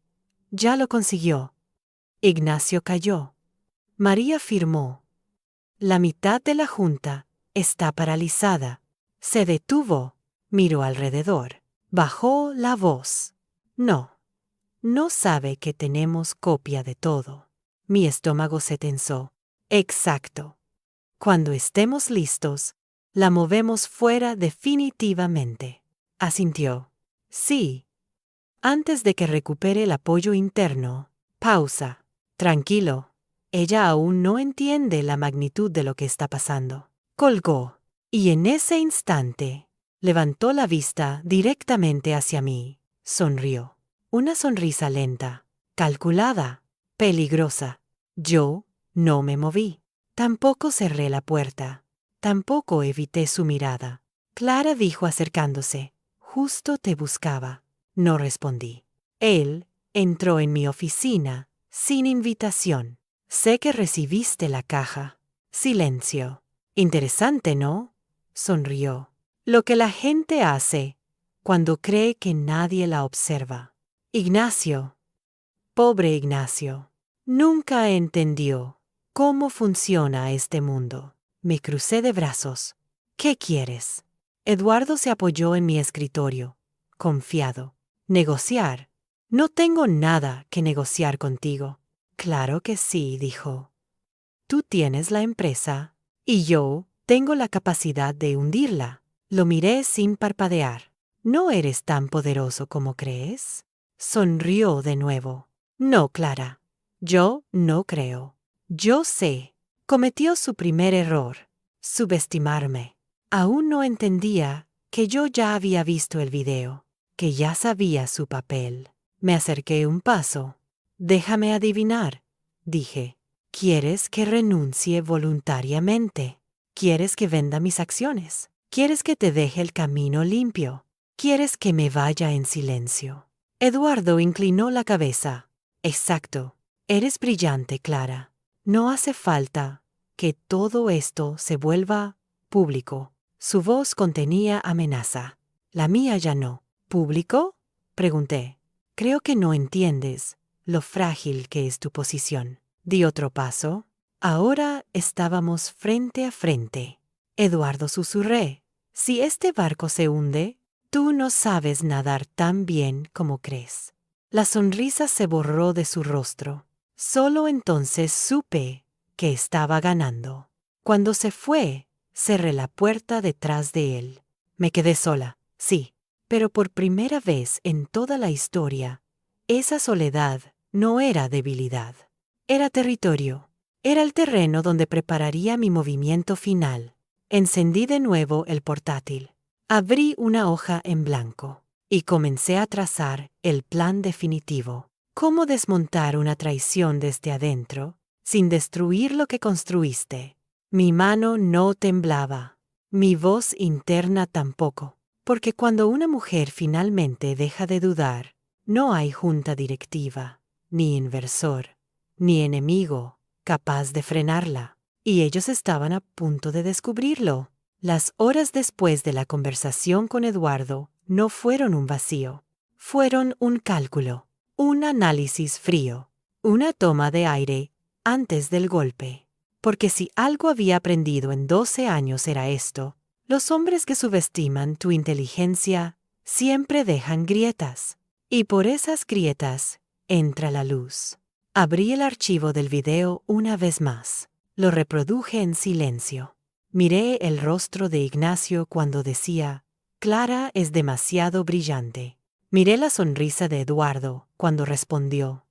ya lo consiguió. Ignacio cayó. María firmó. La mitad de la junta está paralizada. Se detuvo, miró alrededor, bajó la voz. No sabe que tenemos copia de todo. Mi estómago se tensó. Exacto. Cuando estemos listos, la movemos fuera definitivamente. Asintió. Sí. Antes de que recupere el apoyo interno, pausa. Tranquilo. Ella aún no entiende la magnitud de lo que está pasando. Colgó. Y en ese instante, levantó la vista directamente hacia mí. Sonrió. Una sonrisa lenta, calculada, peligrosa. Yo no me moví. Tampoco cerré la puerta. Tampoco evité su mirada. Clara dijo acercándose. Justo te buscaba. No respondí. Él entró en mi oficina, sin invitación. Sé que recibiste la caja. Silencio. Interesante, ¿no? Sonrió. Lo que la gente hace cuando cree que nadie la observa. Ignacio. Pobre Ignacio. Nunca entendió cómo funciona este mundo. Me crucé de brazos. ¿Qué quieres? Eduardo se apoyó en mi escritorio, confiado. Negociar. No tengo nada que negociar contigo. Claro que sí, dijo. Tú tienes la empresa y yo tengo la capacidad de hundirla. Lo miré sin parpadear. ¿No eres tan poderoso como crees? Sonrió de nuevo. No, Clara. Yo no creo. Yo sé. Cometió su primer error. Subestimarme. Aún no entendía que yo ya había visto el video, que ya sabía su papel. Me acerqué un paso. Déjame adivinar, dije. ¿Quieres que renuncie voluntariamente? ¿Quieres que venda mis acciones? ¿Quieres que te deje el camino limpio? ¿Quieres que me vaya en silencio? Eduardo inclinó la cabeza. Exacto. Eres brillante, Clara. No hace falta que todo esto se vuelva público. Su voz contenía amenaza. La mía ya no. ¿Público? Pregunté. Creo que no entiendes lo frágil que es tu posición. Di otro paso. Ahora estábamos frente a frente. Eduardo, susurré. Si este barco se hunde, tú no sabes nadar tan bien como crees. La sonrisa se borró de su rostro. Solo entonces supe que estaba ganando. Cuando se fue, cerré la puerta detrás de él. Me quedé sola, sí, pero por primera vez en toda la historia, esa soledad no era debilidad. Era territorio. Era el terreno donde prepararía mi movimiento final. Encendí de nuevo el portátil. Abrí una hoja en blanco y comencé a trazar el plan definitivo. ¿Cómo desmontar una traición desde adentro sin destruir lo que construiste? Mi mano no temblaba. Mi voz interna tampoco. Porque cuando una mujer finalmente deja de dudar, no hay junta directiva, ni inversor, ni enemigo capaz de frenarla. Y ellos estaban a punto de descubrirlo. Las horas después de la conversación con Eduardo no fueron un vacío. Fueron un cálculo, un análisis frío, una toma de aire antes del golpe. Porque si algo había aprendido en 12 años era esto, Los hombres que subestiman tu inteligencia siempre dejan grietas. Y por esas grietas entra la luz. Abrí el archivo del video una vez más. Lo reproduje en silencio. Miré el rostro de Ignacio cuando decía, Clara es demasiado brillante. Miré la sonrisa de Eduardo cuando respondió,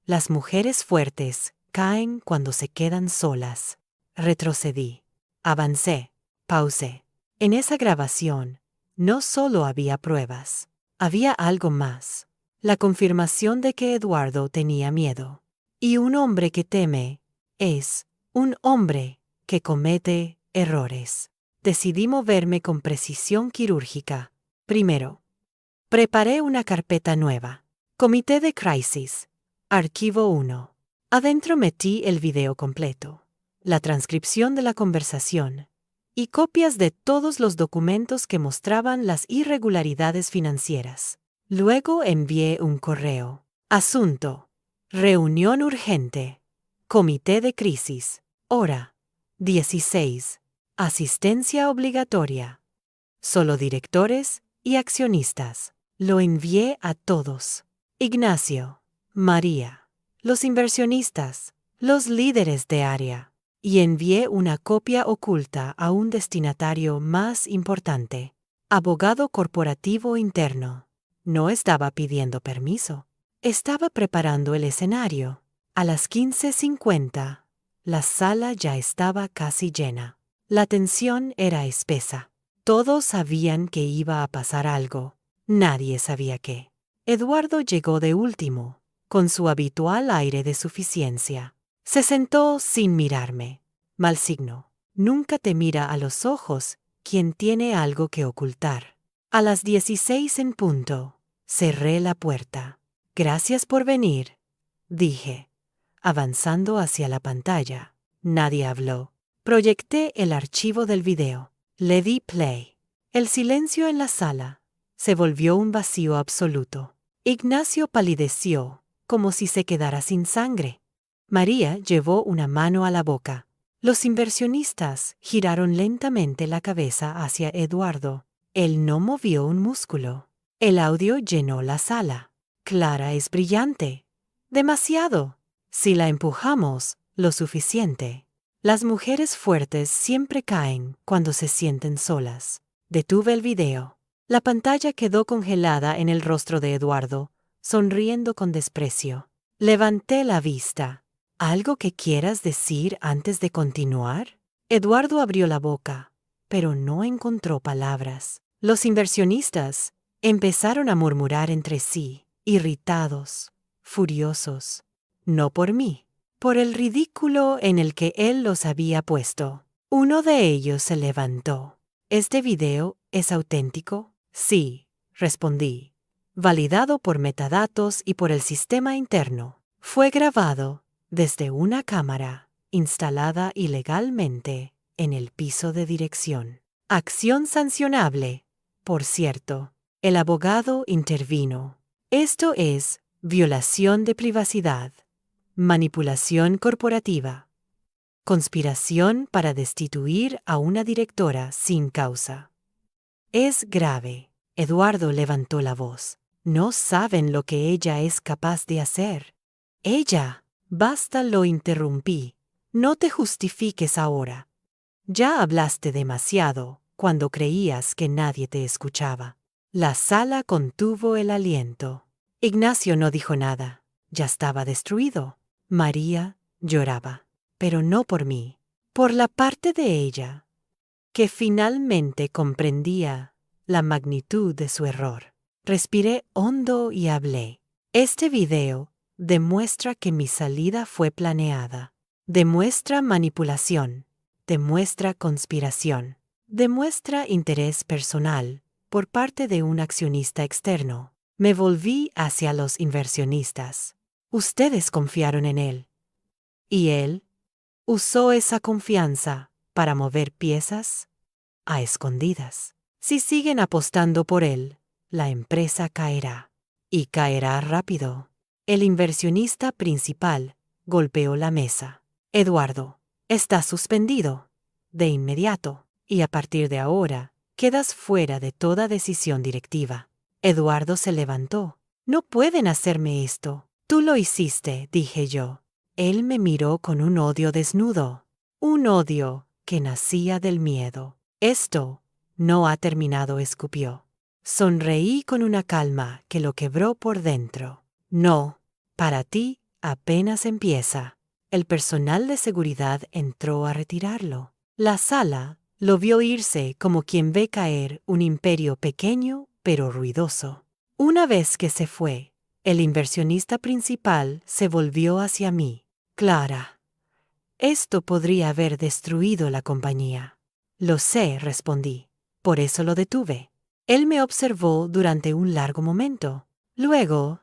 las mujeres fuertes caen cuando se quedan solas. Retrocedí. Avancé. Pausé. En esa grabación, no solo había pruebas, había algo más. La confirmación de que Eduardo tenía miedo. Y un hombre que teme es un hombre que comete errores. Decidí moverme con precisión quirúrgica. Primero, preparé una carpeta nueva. Comité de crisis. Archivo 1. Adentro metí el video completo, la transcripción de la conversación y copias de todos los documentos que mostraban las irregularidades financieras. Luego envié un correo. Asunto. Reunión urgente. Comité de crisis. Hora. 16. Asistencia obligatoria. Solo directores y accionistas. Lo envié a todos. Ignacio, María, los inversionistas, los líderes de área. Y envié una copia oculta a un destinatario más importante. Abogado corporativo interno. No estaba pidiendo permiso. Estaba preparando el escenario. A las 15:50, la sala ya estaba casi llena. La tensión era espesa. Todos sabían que iba a pasar algo. Nadie sabía qué. Eduardo llegó de último, con su habitual aire de suficiencia. Se sentó sin mirarme. Mal signo. Nunca te mira a los ojos quien tiene algo que ocultar. A las 16 en punto, cerré la puerta. Gracias por venir, dije, avanzando hacia la pantalla. Nadie habló. Proyecté el archivo del video. Le di play. El silencio en la sala se volvió un vacío absoluto. Ignacio palideció, como si se quedara sin sangre. María llevó una mano a la boca. Los inversionistas giraron lentamente la cabeza hacia Eduardo. Él no movió un músculo. El audio llenó la sala. Clara es brillante. Demasiado. Si la empujamos lo suficiente. Las mujeres fuertes siempre caen cuando se sienten solas. Detuve el video. La pantalla quedó congelada en el rostro de Eduardo, sonriendo con desprecio. Levanté la vista. ¿Algo que quieras decir antes de continuar? Eduardo abrió la boca, pero no encontró palabras. Los inversionistas empezaron a murmurar entre sí, irritados, furiosos. No por mí, por el ridículo en el que él los había puesto. Uno de ellos se levantó. ¿Este video es auténtico? Sí, respondí. Validado por metadatos y por el sistema interno. Fue grabado desde una cámara instalada ilegalmente en el piso de dirección. Acción sancionable. Por cierto, el abogado intervino. Esto es violación de privacidad, manipulación corporativa, conspiración para destituir a una directora sin causa. Es grave. Eduardo levantó la voz. No saben lo que ella es capaz de hacer. Ella. Basta, lo interrumpí. No te justifiques ahora. Ya hablaste demasiado cuando creías que nadie te escuchaba. La sala contuvo el aliento. Ignacio no dijo nada. Ya estaba destruido. María lloraba. Pero no por mí. Por la parte de ella, que finalmente comprendía la magnitud de su error. Respiré hondo y hablé. Este video demuestra que mi salida fue planeada. Demuestra manipulación. Demuestra conspiración. Demuestra interés personal por parte de un accionista externo. Me volví hacia los inversionistas. Ustedes confiaron en él. ¿Y él usó esa confianza para mover piezas a escondidas? Si siguen apostando por él, la empresa caerá. Y caerá rápido. El inversionista principal golpeó la mesa. Eduardo, está suspendido. De inmediato. y a partir de ahora, quedas fuera de toda decisión directiva. Eduardo se levantó. No pueden hacerme esto. Tú lo hiciste, dije yo. Él me miró con un odio desnudo. Un odio que nacía del miedo. Esto no ha terminado, escupió. Sonreí con una calma que lo quebró por dentro. No, para ti apenas empieza. El personal de seguridad entró a retirarlo. La sala lo vio irse como quien ve caer un imperio pequeño pero ruidoso. Una vez que se fue, el inversionista principal se volvió hacia mí. Clara, esto podría haber destruido la compañía. Lo sé, respondí. Por eso lo detuve. Él me observó durante un largo momento. Luego,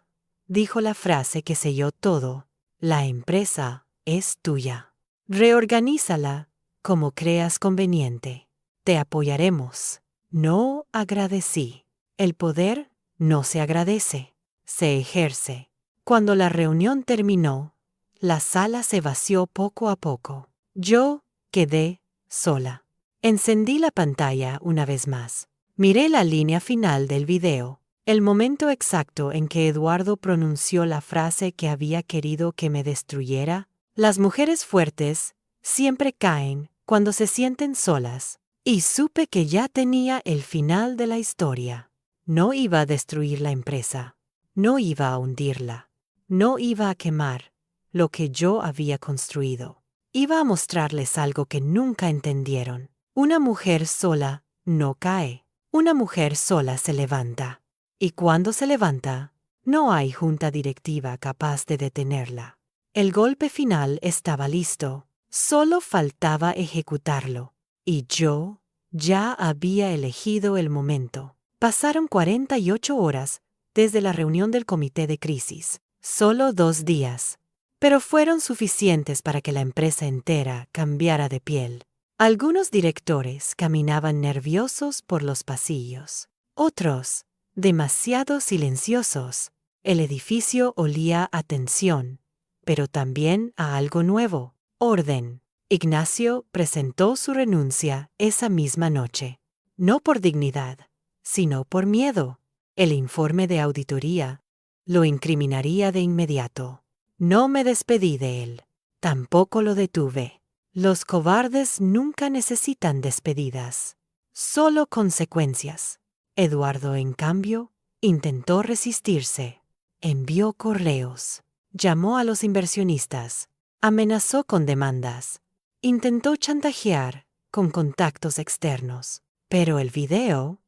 dijo la frase que selló todo. La empresa es tuya. Reorganízala como creas conveniente. Te apoyaremos. No agradecí. El poder no se agradece, se ejerce. Cuando la reunión terminó, la sala se vació poco a poco. Yo quedé sola. Encendí la pantalla una vez más. Miré la línea final del video, el momento exacto en que Eduardo pronunció la frase que había querido que me destruyera. Las mujeres fuertes siempre caen cuando se sienten solas. Y supe que ya tenía el final de la historia. No iba a destruir la empresa. No iba a hundirla. No iba a quemar lo que yo había construido. Iba a mostrarles algo que nunca entendieron. Una mujer sola no cae. Una mujer sola se levanta. Y cuando se levanta, no hay junta directiva capaz de detenerla. El golpe final estaba listo. Solo faltaba ejecutarlo. Y yo ya había elegido el momento. Pasaron 48 horas desde la reunión del comité de crisis. Solo 2 días. Pero fueron suficientes para que la empresa entera cambiara de piel. Algunos directores caminaban nerviosos por los pasillos. Otros, demasiado silenciosos. El edificio olía a tensión, pero también a algo nuevo, orden. Ignacio presentó su renuncia esa misma noche. No por dignidad, sino por miedo. El informe de auditoría lo incriminaría de inmediato. No me despedí de él. Tampoco lo detuve. Los cobardes nunca necesitan despedidas, solo consecuencias. Eduardo, en cambio, intentó resistirse. Envió correos. Llamó a los inversionistas. Amenazó con demandas. Intentó chantajear con contactos externos. Pero el video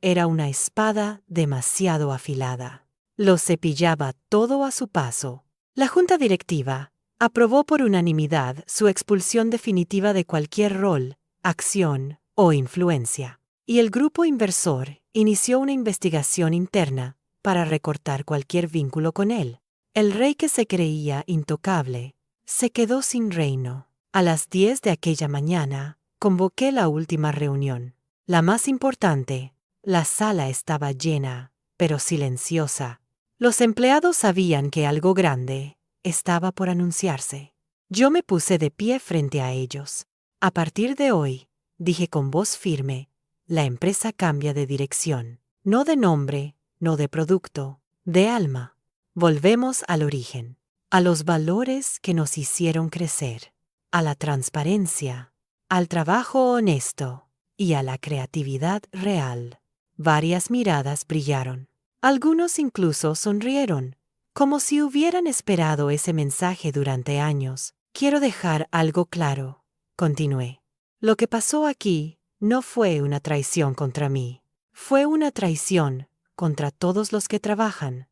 era una espada demasiado afilada. Lo cepillaba todo a su paso. La junta directiva aprobó por unanimidad su expulsión definitiva de cualquier rol, acción o influencia. Y el grupo inversor inició una investigación interna para recortar cualquier vínculo con él. El rey que se creía intocable se quedó sin reino. A las 10 de aquella mañana, convoqué la última reunión. La más importante. La sala estaba llena, pero silenciosa. Los empleados sabían que algo grande estaba por anunciarse. Yo me puse de pie frente a ellos. A partir de hoy, dije con voz firme, la empresa cambia de dirección. No de nombre, no de producto, de alma. Volvemos al origen, a los valores que nos hicieron crecer, a la transparencia, al trabajo honesto y a la creatividad real. Varias miradas brillaron. Algunos incluso sonrieron, como si hubieran esperado ese mensaje durante años. Quiero dejar algo claro, continué. Lo que pasó aquí no fue una traición contra mí. Fue una traición contra todos los que trabajan,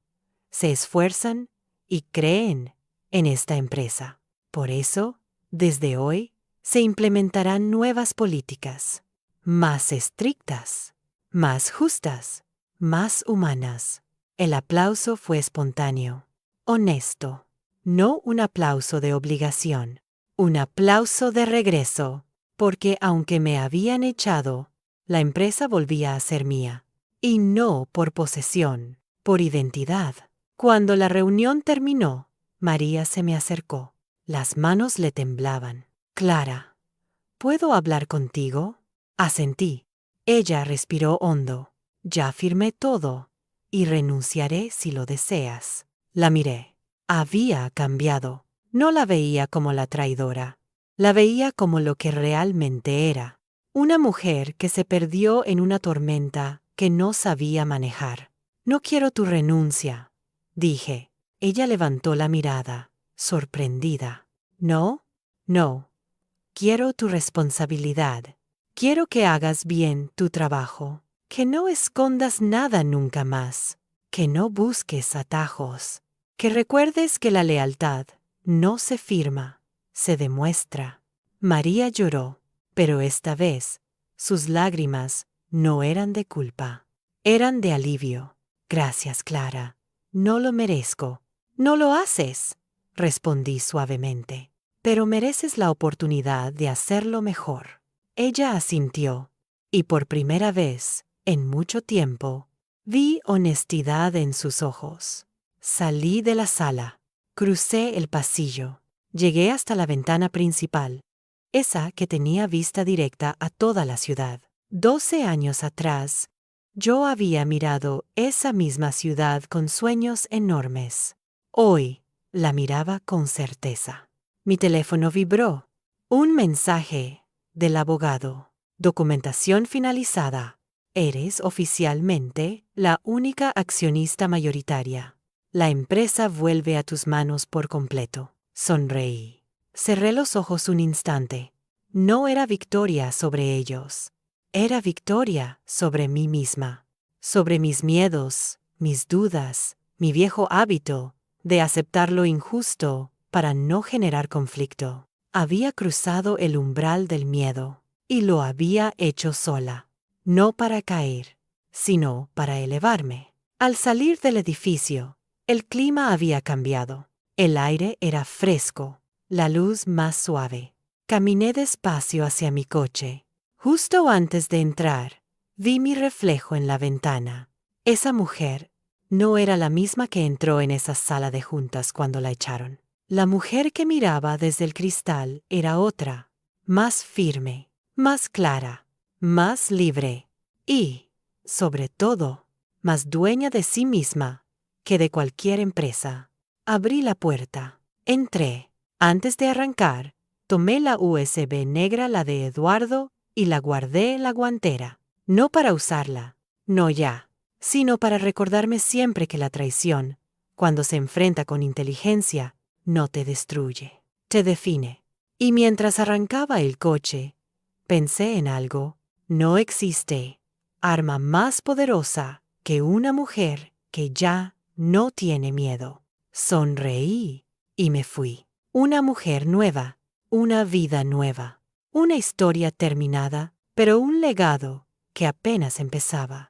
se esfuerzan y creen en esta empresa. Por eso, desde hoy, se implementarán nuevas políticas, más estrictas, más justas, más humanas. El aplauso fue espontáneo, honesto, no un aplauso de obligación, un aplauso de regreso, porque aunque me habían echado, la empresa volvía a ser mía, y no por posesión, por identidad. Cuando la reunión terminó, María se me acercó. Las manos le temblaban. Clara, ¿Puedo hablar contigo? Asentí. Ella respiró hondo. Ya firmé todo, y renunciaré si lo deseas. La miré. Había cambiado. No la veía como la traidora. La veía como lo que realmente era. Una mujer que se perdió en una tormenta que no sabía manejar. No quiero tu renuncia, dije. Ella levantó la mirada, sorprendida. No, no. Quiero tu responsabilidad. Quiero que hagas bien tu trabajo. Que no escondas nada nunca más. Que no busques atajos. Que recuerdes que la lealtad no se firma, se demuestra. María lloró, pero esta vez sus lágrimas no eran de culpa, eran de alivio. Gracias, Clara. No lo merezco. No lo haces, respondí suavemente. Pero mereces la oportunidad de hacerlo mejor. Ella asintió, y por primera vez, en mucho tiempo, vi honestidad en sus ojos. Salí de la sala, crucé el pasillo, llegué hasta la ventana principal, esa que tenía vista directa a toda la ciudad. 12 años atrás, yo había mirado esa misma ciudad con sueños enormes. Hoy, la miraba con certeza. Mi teléfono vibró. Un mensaje del abogado. Documentación finalizada. Eres oficialmente la única accionista mayoritaria. La empresa vuelve a tus manos por completo. Sonreí. Cerré los ojos un instante. No era victoria sobre ellos. Era victoria sobre mí misma. Sobre mis miedos, mis dudas, mi viejo hábito de aceptar lo injusto para no generar conflicto. Había cruzado el umbral del miedo, y lo había hecho sola. No para caer, sino para elevarme. Al salir del edificio, el clima había cambiado. El aire era fresco, la luz más suave. Caminé despacio hacia mi coche. Justo antes de entrar, vi mi reflejo en la ventana. Esa mujer no era la misma que entró en esa sala de juntas cuando la echaron. La mujer que miraba desde el cristal era otra, más firme, más clara, más libre y, sobre todo, más dueña de sí misma que de cualquier empresa. Abrí la puerta. Entré. Antes de arrancar, tomé la USB negra, la de Eduardo, y la guardé en la guantera. No para usarla, no ya, sino para recordarme siempre que la traición, cuando se enfrenta con inteligencia, no te destruye, te define. Y mientras arrancaba el coche, pensé en algo. No existe arma más poderosa que una mujer que ya no tiene miedo. Sonreí y me fui. Una mujer nueva, una vida nueva, una historia terminada, pero un legado que apenas empezaba.